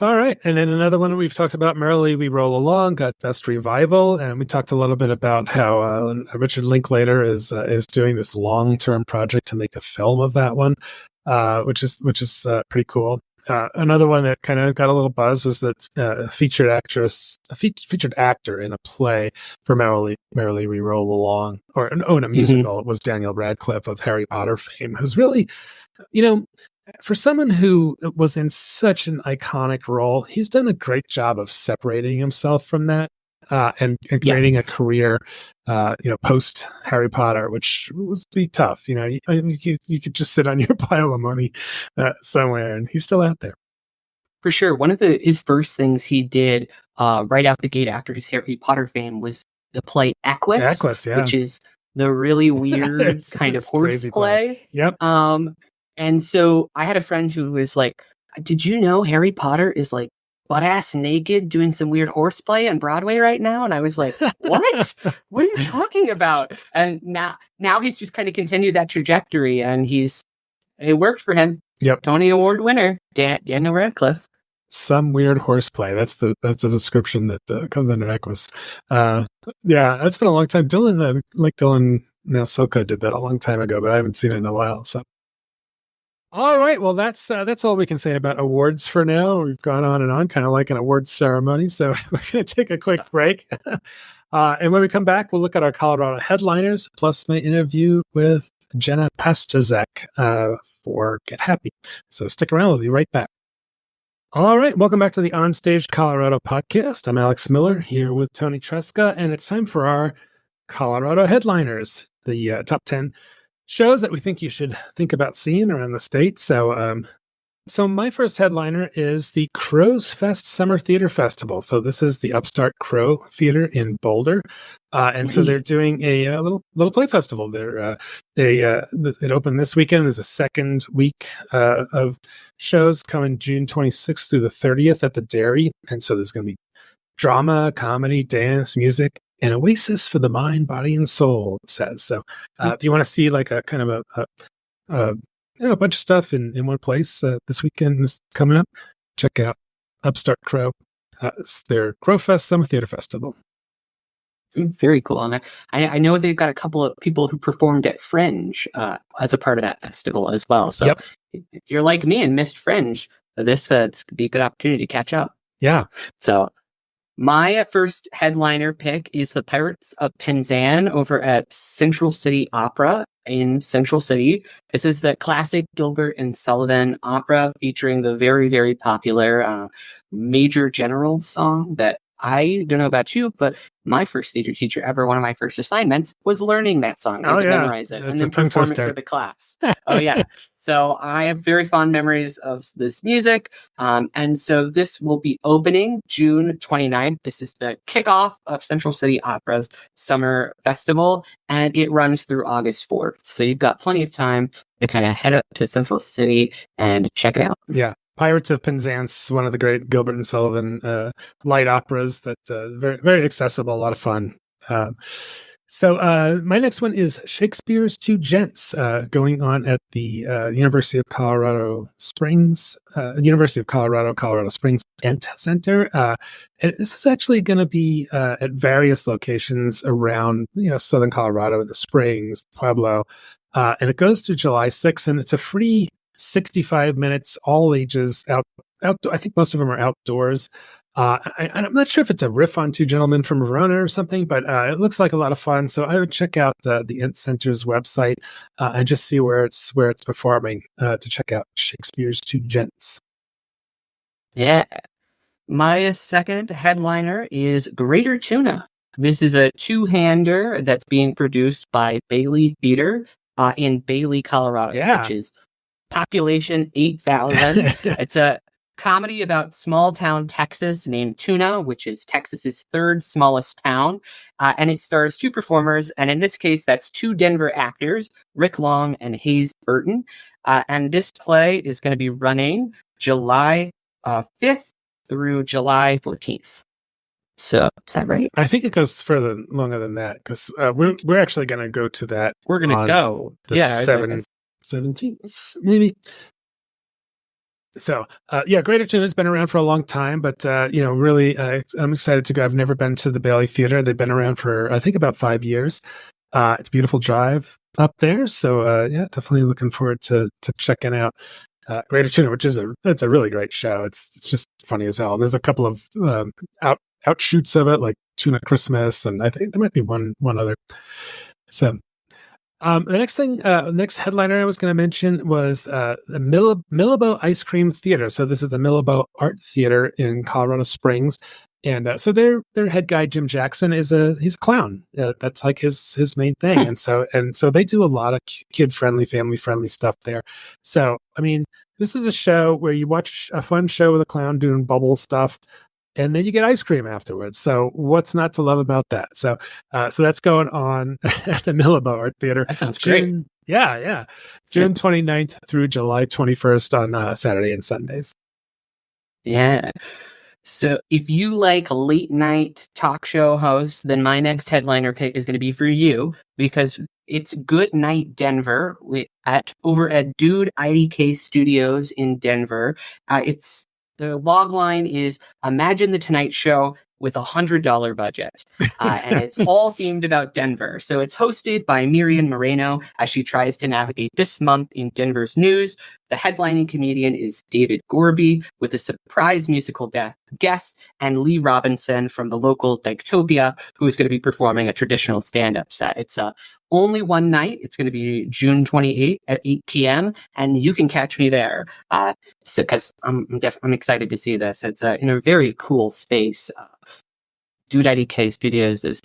All right, and then another one we've talked about, Merrily We Roll Along, got Best Revival, and we talked a little bit about how Richard Linklater is doing this long-term project to make a film of that one, which is pretty cool. Another one that kind of got a little buzz was that a featured actor in a play for Merrily We Roll Along, or in a musical. It was Daniel Radcliffe of Harry Potter fame, who's really, for someone who was in such an iconic role, he's done a great job of separating himself from that and creating a career, post Harry Potter, which was be tough. You could just sit on your pile of money somewhere, and he's still out there. For sure. One of his first things he did right out the gate after his Harry Potter fame was the play Equus, which is the really weird kind of horse play. Yep. And so I had a friend who was like, "Did you know Harry Potter is butt-ass naked doing some weird horseplay on Broadway right now?" And I was like, what? What are you talking about? And now he's just kind of continued that trajectory, and it worked for him. Yep. Tony Award winner, Daniel Radcliffe. Some weird horseplay. That's the description that comes under Equus. That's been a long time. Dylan Silko did that a long time ago, but I haven't seen it in a while. So. All right. Well, that's all we can say about awards for now. We've gone on, kind of like an awards ceremony. So we're going to take a quick break. And when we come back, we'll look at our Colorado headliners, plus my interview with Jenna Pastuszek for Get Happy. So stick around. We'll be right back. All right. Welcome back to the OnStage Colorado podcast. I'm Alex Miller here with Toni Tresca, and it's time for our Colorado headliners, the top 10 shows that we think you should think about seeing around the state. So my first headliner is the Crows Fest Summer Theater Festival. So this is the Upstart Crow Theater in Boulder, and so they're doing a little play festival. It opened this weekend. There's a second week of shows coming June 26th through the 30th at the Dairy, and so there's going to be drama, comedy, dance, music. An oasis for the mind, body, and soul, it says. So if you want to see a kind of a bunch of stuff in one place this weekend is coming up, check out Upstart Crow. It's their Crow Fest Summer Theater Festival. Very cool. And I know they've got a couple of people who performed at Fringe as a part of that festival as well. So if you're like me and missed Fringe, this could be a good opportunity to catch up. Yeah. So My first headliner pick is the Pirates of Penzance over at Central City Opera in Central City. This is the classic Gilbert and Sullivan opera featuring the very, very popular Major General song that I don't know about you, but my first theater teacher ever, one of my first assignments was learning that song. Oh, to yeah. memorize it It's and a then tongue perform it twister. for the class. Oh, yeah. So I have very fond memories of this music. And so this will be opening June 29th. This is the kickoff of Central City Opera's Summer Festival, and it runs through August 4th. So you've got plenty of time to kind of head up to Central City and check it out. Yeah. Pirates of Penzance, one of the great Gilbert and Sullivan light operas that very, very accessible, a lot of fun. So my next one is Shakespeare's Two Gents, going on at the University of Colorado Springs, Colorado Springs ENT Center. And this is actually going to be at various locations around, Southern Colorado, the Springs, Pueblo, and it goes through July 6th, and it's a free 65 minutes, all ages, outdoor. I think most of them are outdoors. I'm not sure if it's a riff on Two Gentlemen from Verona or something, but it looks like a lot of fun. So I would check out the ENT Center's website and just see where it's performing to check out Shakespeare's Two Gents. Yeah. My second headliner is Greater Tuna. This is a two-hander that's being produced by Bailey Theater in Bailey, Colorado, which is population 8,000. It's a comedy about small town Texas named Tuna, which is Texas's third smallest town. And it stars two performers. And in this case, that's two Denver actors, Rick Long and Hayes Burton. And this play is going to be running July 5th through July 14th. So is that right? I think it goes longer than that because we're actually going to go to that. We're going to go. The 17th, maybe. So, Greater Tuna has been around for a long time, but, really, I'm excited to go. I've never been to the Bailey Theater. They've been around for, I think, about 5 years. It's a beautiful drive up there. So, definitely looking forward to checking out Greater Tuna, which is it's a really great show. It's just funny as hell. There's a couple of outshoots of it, like Tuna Christmas, and I think there might be one other. So, the next headliner I was going to mention was the Millibo Ice Cream Theater. So this is the Millibo Art Theater in Colorado Springs, and so their head guy Jim Jackson he's a clown. That's like his main thing, and so they do a lot of kid friendly, family friendly stuff there. So I mean, this is a show where you watch a fun show with a clown doing bubble stuff, and then you get ice cream afterwards. So what's not to love about that? So that's going on at the Millibo Art Theater. That sounds great. Yeah. June 29th through July 21st on Saturday and Sundays. Yeah. So if you like late night talk show hosts, then my next headliner pick is going to be for you because it's Good Night Denver over at Dude IDK Studios in Denver. The log line is Imagine the Tonight Show with $100 budget. And it's all themed about Denver. So it's hosted by Miriam Moreno as she tries to navigate this month in Denver's news. The headlining comedian is David Gorby with a surprise musical guest and Lee Robinson from the local Dictopia, who is going to be performing a traditional stand-up set. It's only one night. It's going to be June 28th at 8 p.m. and you can catch me there. Because I'm excited to see this. It's in a very cool space. Dude IDK Studios is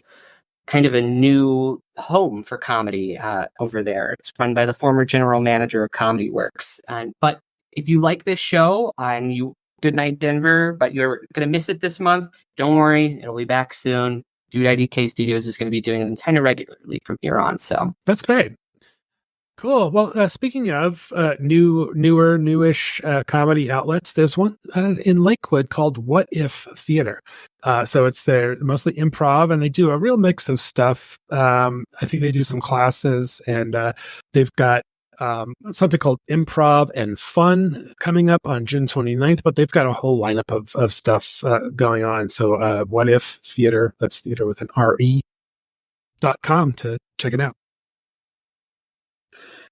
kind of a new home for comedy over there. It's run by the former general manager of Comedy Works. But if you like this show and Good Night Denver, but you're going to miss it this month, don't worry. It'll be back soon. Dude IDK Studios is going to be doing them kind of regularly from here on. So that's great. Cool. Well, speaking of newish comedy outlets, there's one in Lakewood called What If Theater. So they're mostly improv, and they do a real mix of stuff. I think they do some classes, and they've got something called Improv and Fun coming up on June 29th, but they've got a whole lineup of stuff going on. So What If Theater, that's theater with an RE.com to check it out.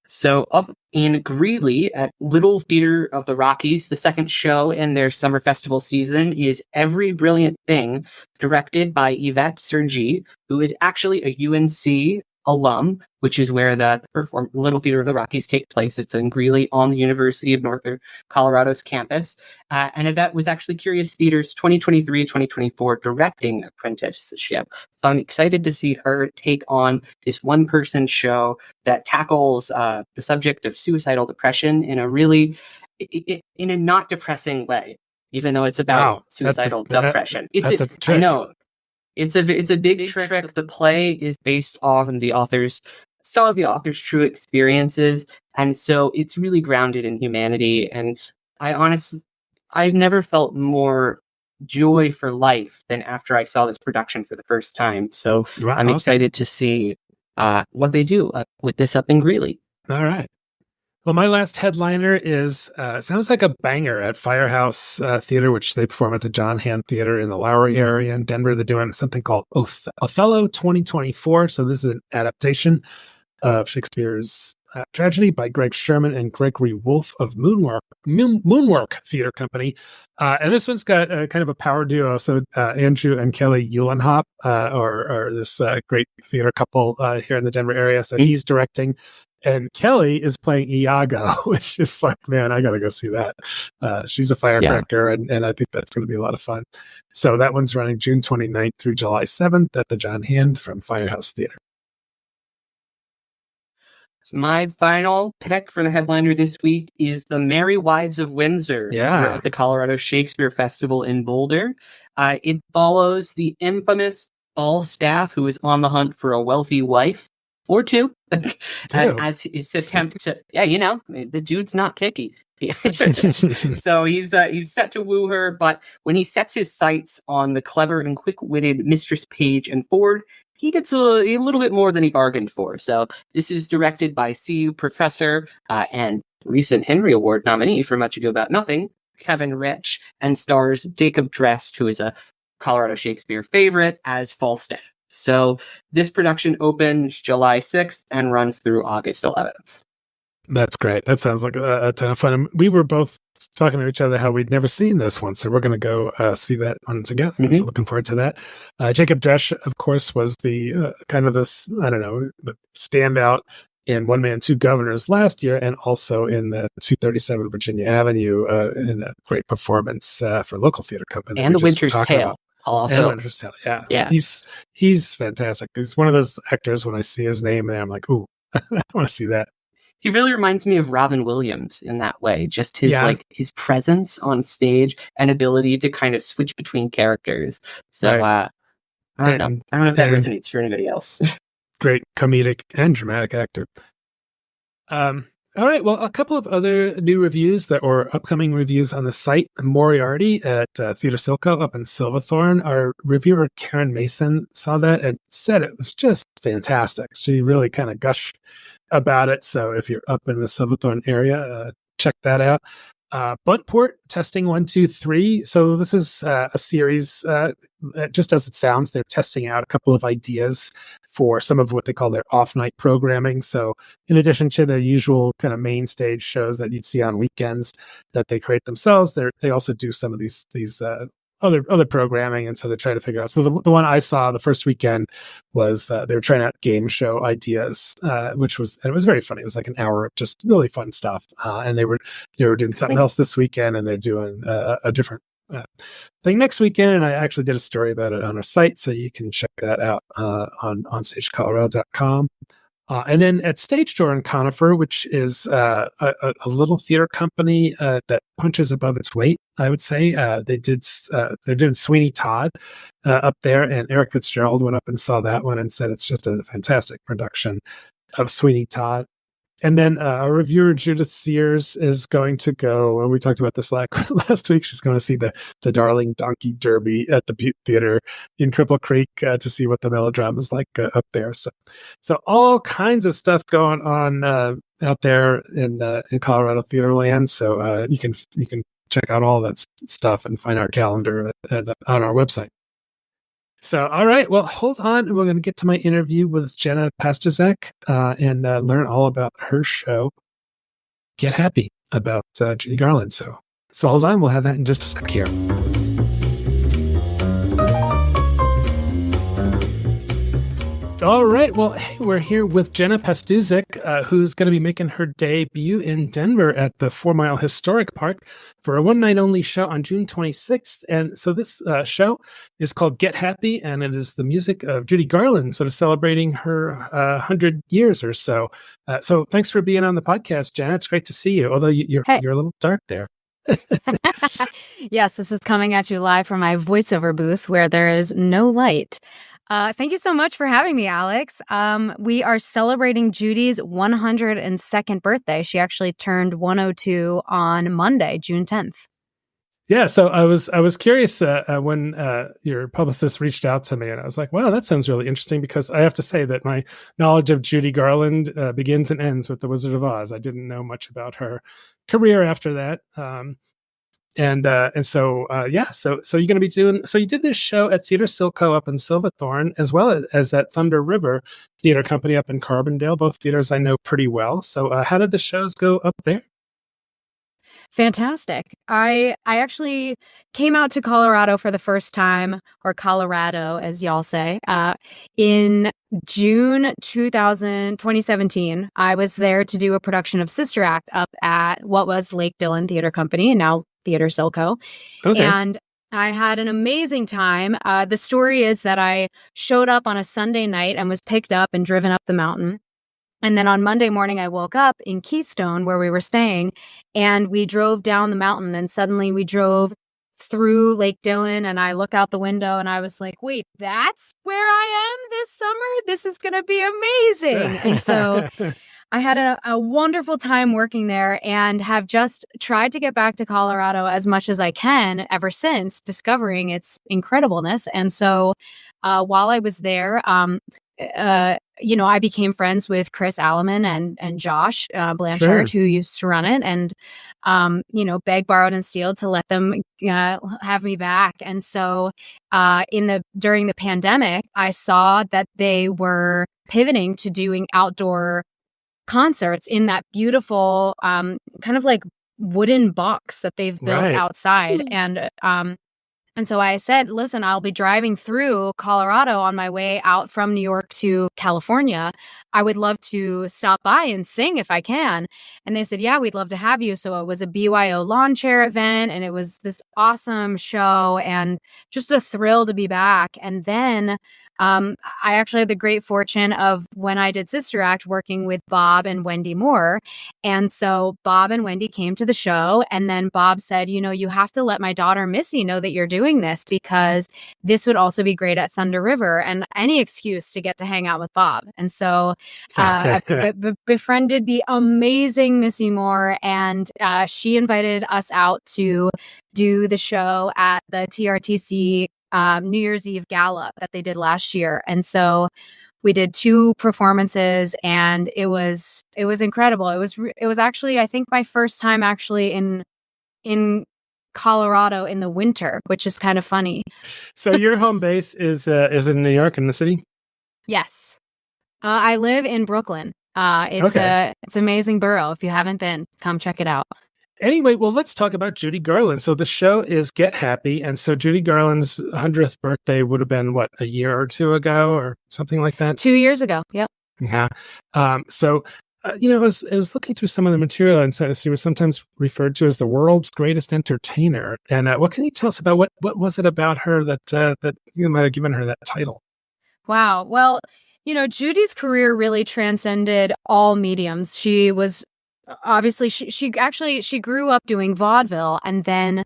So up in Greeley at Little Theater of the Rockies, the second show in their summer festival season is Every Brilliant Thing, directed by Yvette Sergi, who is actually a UNC alum, which is where the Little Theater of the Rockies take place. It's in Greeley on the University of Northern Colorado's campus. And Yvette was actually Curious Theater's 2023-2024 directing apprenticeship. So I'm excited to see her take on this one-person show that tackles the subject of suicidal depression in a really, in a not depressing way, even though it's about suicidal depression. I know. It's a big trick. The play is based on some of the author's true experiences, and so it's really grounded in humanity. And I've never felt more joy for life than after I saw this production for the first time. So I'm excited to see what they do with this up in Greeley. All right. Well, my last headliner is, sounds like a banger at Firehouse Theater, which they perform at the John Hand Theater in the Lowry area in Denver. They're doing something called Othello 2024. So this is an adaptation of Shakespeare's tragedy by Greg Sherman and Gregory Wolfe of Moonwork Theater Company. And this one's got kind of a power duo. So Andrew and Kelly Uhlenhop are this great theater couple here in the Denver area. So he's directing. And Kelly is playing Iago, which is like, man, I got to go see that. She's a firecracker, and I think that's going to be a lot of fun. So that one's running June 29th through July 7th at the John Hand from Firehouse Theater. My final pick for the headliner this week is The Merry Wives of Windsor at the Colorado Shakespeare Festival in Boulder. It follows the infamous Falstaff, who is on the hunt for a wealthy wife. Or two. As his attempt to, the dude's not picky. So he's set to woo her, but when he sets his sights on the clever and quick-witted Mistress Page and Ford, he gets a little bit more than he bargained for. So this is directed by CU professor and recent Henry Award nominee for Much Ado About Nothing, Kevin Rich, and stars Jacob Drest, who is a Colorado Shakespeare favorite, as Falstaff. So this production opens July 6th and runs through August 11th. That's great. That sounds like a ton of fun. And we were both talking to each other how we'd never seen this one, so we're going to go see that one together. Mm-hmm. So looking forward to that. Jacob Dresch, of course, was the kind of this, the standout in One Man, Two Governors last year, and also in the 237 Virginia Avenue in a great performance for local theater company. And The Winter's Tale. Also, yeah. He's fantastic. He's one of those actors. When I see his name there, I'm like, ooh, I want to see that. He really reminds me of Robin Williams in that way. Just his presence on stage and ability to kind of switch between characters. So I don't know. I don't know if that resonates for anybody else. Great comedic and dramatic actor. All right. Well, a couple of other new reviews or upcoming reviews on the site. Moriarty at Theater Silco up in Silverthorne. Our reviewer, Karen Mason, saw that and said it was just fantastic. She really kind of gushed about it. So if you're up in the Silverthorne area, check that out. Buntport, testing 1, 2, 3. So this is a series, just as it sounds, they're testing out a couple of ideas for some of what they call their off-night programming. So in addition to the usual kind of main stage shows that you'd see on weekends that they create themselves, they also do some of these other programming, and so they're trying to figure out. So the one I saw the first weekend was they were trying out game show ideas, and it was very funny. It was like an hour of just really fun stuff, and they were doing something else this weekend, and they're doing a different thing next weekend. And I actually did a story about it on our site, so you can check that out on OnStageColorado.com. And then at Stage Door in Conifer, which is a little theater company that punches above its weight, I would say. They're doing Sweeney Todd up there, and Eric Fitzgerald went up and saw that one and said it's just a fantastic production of Sweeney Todd. And then our reviewer, Judith Sears, is going to go, and we talked about this last week, she's going to see the Darling Donkey Derby at the Butte Theater in Cripple Creek to see what the melodrama is like up there. So all kinds of stuff going on out there in Colorado theater land. So you can check out all that stuff and find our calendar on our website. So, all right. Well, hold on. We're going to get to my interview with Jenna Pastuszek and learn all about her show, Get Happy, about Judy Garland. So hold on. We'll have that in just a sec here. All right. Well, hey, we're here with Jenna Pastuszek, who's going to be making her debut in Denver at the 4 Mile Historic Park for a one-night-only show on June 26th. And so this show is called Get Happy, and it is the music of Judy Garland, sort of celebrating her 100 years or so. So thanks for being on the podcast, Jenna. It's great to see you, although you're a little dark there. Yes, this is coming at you live from my voiceover booth where there is no light. Thank you so much for having me, Alex. We are celebrating Judy's 102nd birthday. She actually turned 102 on Monday, June 10th. Yeah, so I was curious when your publicist reached out to me, and I was like, wow, that sounds really interesting, because I have to say that my knowledge of Judy Garland begins and ends with The Wizard of Oz. I didn't know much about her career after that. So you're going to be so you did this show at Theater Silco up in Silverthorne, as well as at Thunder River Theater Company up in Carbondale, both theaters I know pretty well. So how did the shows go up there? Fantastic. I actually came out to Colorado for the first time, or Colorado, as y'all say, in June 2017. I was there to do a production of Sister Act up at what was Lake Dillon Theater Company, and now Theater Silco. Okay. And I had an amazing time. The story is that I showed up on a Sunday night and was picked up and driven up the mountain. And then on Monday morning, I woke up in Keystone, where we were staying, and we drove down the mountain, and suddenly we drove through Lake Dillon, and I look out the window and I was like, wait, that's where I am this summer? This is going to be amazing. And so I had a wonderful time working there, and have just tried to get back to Colorado as much as I can ever since, discovering its incredibleness. And so while I was there, I became friends with Chris Alleman and Josh Blanchard, who used to run it, and, begged, borrowed, and stealed to let them have me back. And so during the pandemic, I saw that they were pivoting to doing outdoor concerts in that beautiful kind of like wooden box that they've built outside. And so I said, listen, I'll be driving through Colorado on my way out from New York to California. I would love to stop by and sing if I can. And they said, yeah, we'd love to have you. So it was a BYO lawn chair event, and it was this awesome show and just a thrill to be back. And then I actually had the great fortune of, when I did Sister Act, working with Bob and Wendy Moore. And so Bob and Wendy came to the show, and then Bob said, you have to let my daughter Missy know that you're doing this, because this would also be great at Thunder River, and any excuse to get to hang out with Bob. And so I befriended the amazing Missy Moore, and she invited us out to do the show at the TRTC New Year's Eve gala that they did last year. And so we did 2 performances, and it was incredible. It was actually, I think, my first time actually in Colorado in the winter, which is kind of funny. So your home base is in New York, in the city? Yes. I live in Brooklyn. It's an amazing borough. If you haven't been, come check it out. Anyway, well, let's talk about Judy Garland. So the show is Get Happy. And so Judy Garland's 100th birthday would have been, what, a year or 2 ago or something like that? 2 years ago. Yep. Yeah. I was looking through some of the material, and so she was sometimes referred to as the world's greatest entertainer. And what can you tell us about what was it about her that you might have given her that title? Wow. Well, Judy's career really transcended all mediums. She was obviously she grew up doing vaudeville, and then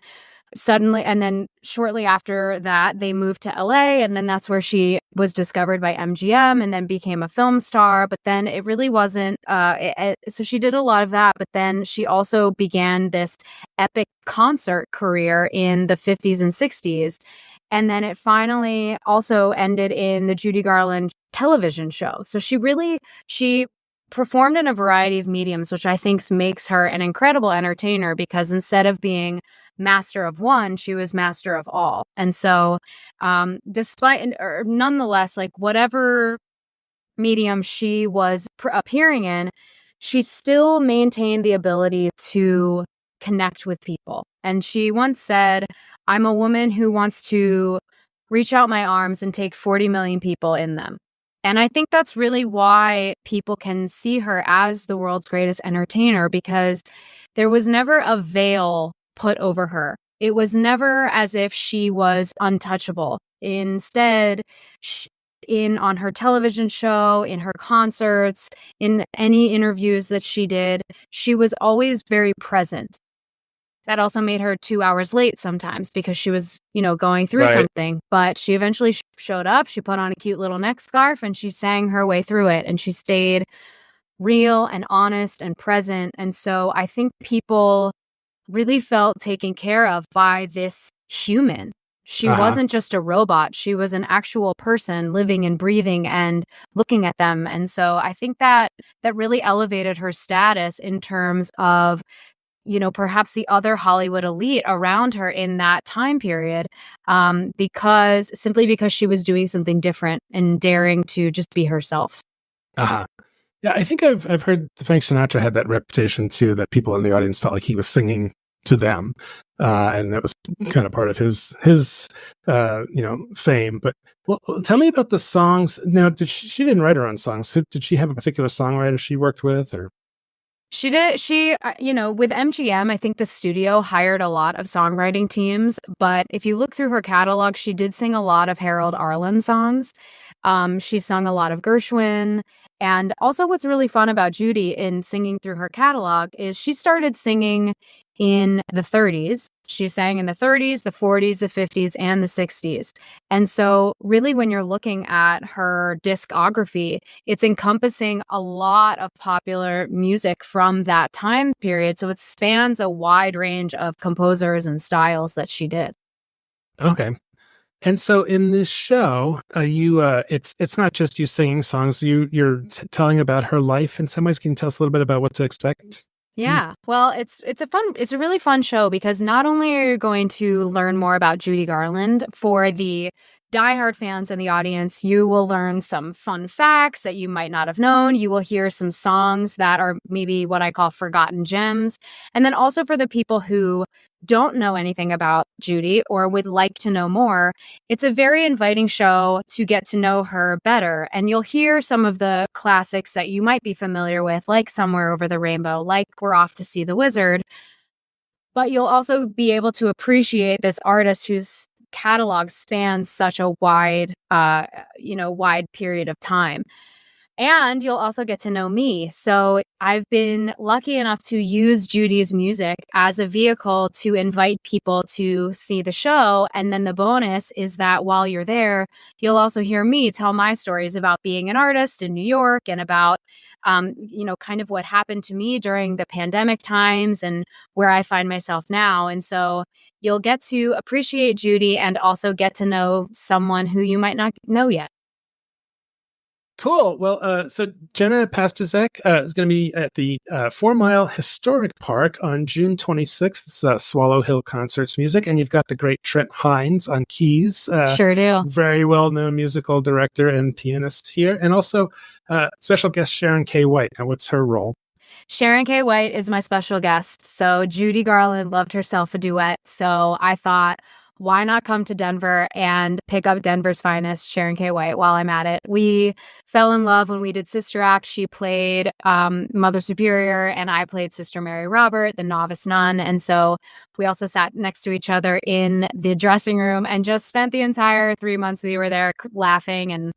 shortly after that they moved to LA, and then that's where she was discovered by MGM and then became a film star. But then it really wasn't so she did a lot of that, but then she also began this epic concert career in the 50s and 60s, and then it finally also ended in the Judy Garland television show. So she performed in a variety of mediums, which I think makes her an incredible entertainer, because instead of being master of one, she was master of all. And so nonetheless, like whatever medium she was appearing in, she still maintained the ability to connect with people. And she once said, "I'm a woman who wants to reach out my arms and take 40 million people in them." And I think that's really why people can see her as the world's greatest entertainer, because there was never a veil put over her. It was never as if she was untouchable. Instead, on her television show, in her concerts, in any interviews that she did, she was always very present. That also made her 2 hours late sometimes because she was, going through something. But she eventually showed up. She put on a cute little neck scarf and she sang her way through it. And she stayed real and honest and present. And so I think people really felt taken care of by this human. She wasn't just a robot. She was an actual person living and breathing and looking at them. And so I think that really elevated her status in terms of, perhaps the other Hollywood elite around her in that time period, because she was doing something different and daring to just be herself. Yeah, I think I've heard Frank Sinatra had that reputation too, that people in the audience felt like he was singing to them, and that was kind of part of his fame. But tell me about the songs. Now, she didn't write her own songs? Did she have a particular songwriter she worked with, or? She did. With MGM, I think the studio hired a lot of songwriting teams. But if you look through her catalog, she did sing a lot of Harold Arlen songs. She sung a lot of Gershwin. And also what's really fun about Judy in singing through her catalog is she started singing in the 30s. She sang in the 30s, the 40s, the 50s, and the 60s. And so really when you're looking at her discography, it's encompassing a lot of popular music from that time period. So it spans a wide range of composers and styles that she did. Okay. And so in this show, it's not just you singing songs. You're telling about her life in some ways. Can you tell us a little bit about what to expect? Yeah, well, it's a really fun show because not only are you going to learn more about Judy Garland, for the diehard fans in the audience, you will learn some fun facts that you might not have known. You will hear some songs that are maybe what I call forgotten gems. And then also for the people who don't know anything about Judy or would like to know more, it's a very inviting show to get to know her better. And you'll hear some of the classics that you might be familiar with, like Somewhere Over the Rainbow, like We're Off to See the Wizard. But you'll also be able to appreciate this artist whose catalog spans such a wide period of time. And you'll also get to know me. So I've been lucky enough to use Judy's music as a vehicle to invite people to see the show. And then the bonus is that while you're there, you'll also hear me tell my stories about being an artist in New York and about, kind of what happened to me during the pandemic times and where I find myself now. And so you'll get to appreciate Judy and also get to know someone who you might not know yet. Cool. Well, so Jenna Pastuszek is going to be at the 4 Mile Historic Park on June 26th. It's Swallow Hill Concerts Music, and you've got the great Trent Hines on keys. Sure do. Very well-known musical director and pianist here. And also special guest Sharon K. White. And what's her role? Sharon K. White is my special guest. So Judy Garland loved herself a duet. So I thought, why not come to Denver and pick up Denver's finest, Sharon K. White, while I'm at it? We fell in love when we did Sister Act. She played Mother Superior, and I played Sister Mary Robert, the novice nun. And so we also sat next to each other in the dressing room and just spent the entire 3 months we were there laughing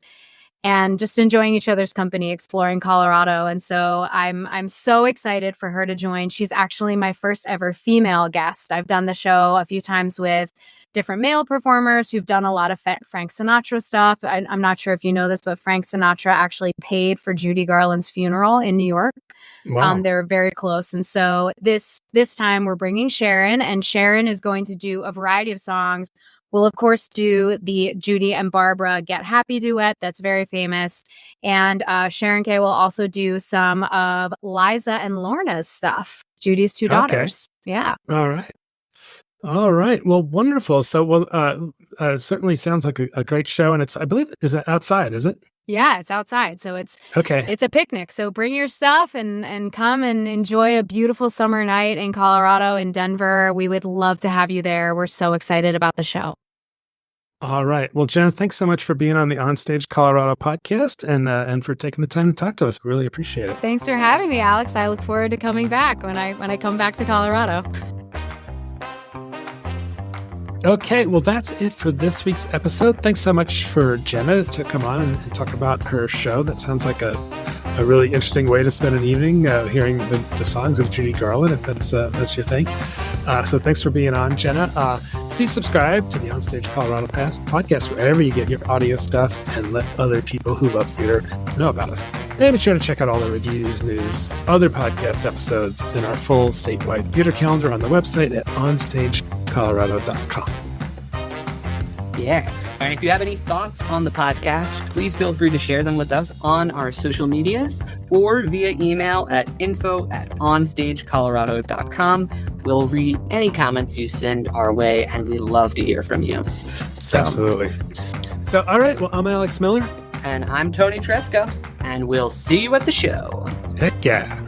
and just enjoying each other's company, exploring Colorado. And so I'm so excited for her to join. She's actually my first ever female guest. I've done the show a few times with different male performers who've done a lot of Frank Sinatra stuff. I'm not sure if you know this, but Frank Sinatra actually paid for Judy Garland's funeral in New York. Wow. They're very close. And so this time we're bringing Sharon, and Sharon is going to do a variety of songs. We'll, of course, do the Judy and Barbara Get Happy duet. That's very famous. And Sharon Kay will also do some of Liza and Lorna's stuff, Judy's two daughters. Okay. Yeah. All right. Well, wonderful. So, certainly sounds like a great show. And I believe, is it outside, is it? Yeah, it's outside. So it's a picnic. So bring your stuff and come and enjoy a beautiful summer night in Colorado, in Denver. We would love to have you there. We're so excited about the show. All right. Well, Jenna, thanks so much for being on the OnStage Colorado podcast and for taking the time to talk to us. We really appreciate it. Thanks for having me, Alex. I look forward to coming back when I come back to Colorado. Okay, well, that's it for this week's episode. Thanks so much for Jenna to come on and talk about her show. That sounds like a really interesting way to spend an evening, hearing the songs of Judy Garland, if that's your thing. So thanks for being on, Jenna. Please subscribe to the OnStage Colorado podcast wherever you get your audio stuff, and let other people who love theater know about us. And be sure to check out all the reviews, news, other podcast episodes, and our full statewide theater calendar on the website at onstagecolorado.com. Yeah. And if you have any thoughts on the podcast, please feel free to share them with us on our social medias or via email at info@onstagecolorado.com. We'll read any comments you send our way, and we love to hear from you. Absolutely. So, all right. Well, I'm Alex Miller. And I'm Toni Tresca, and we'll see you at the show. Heck yeah.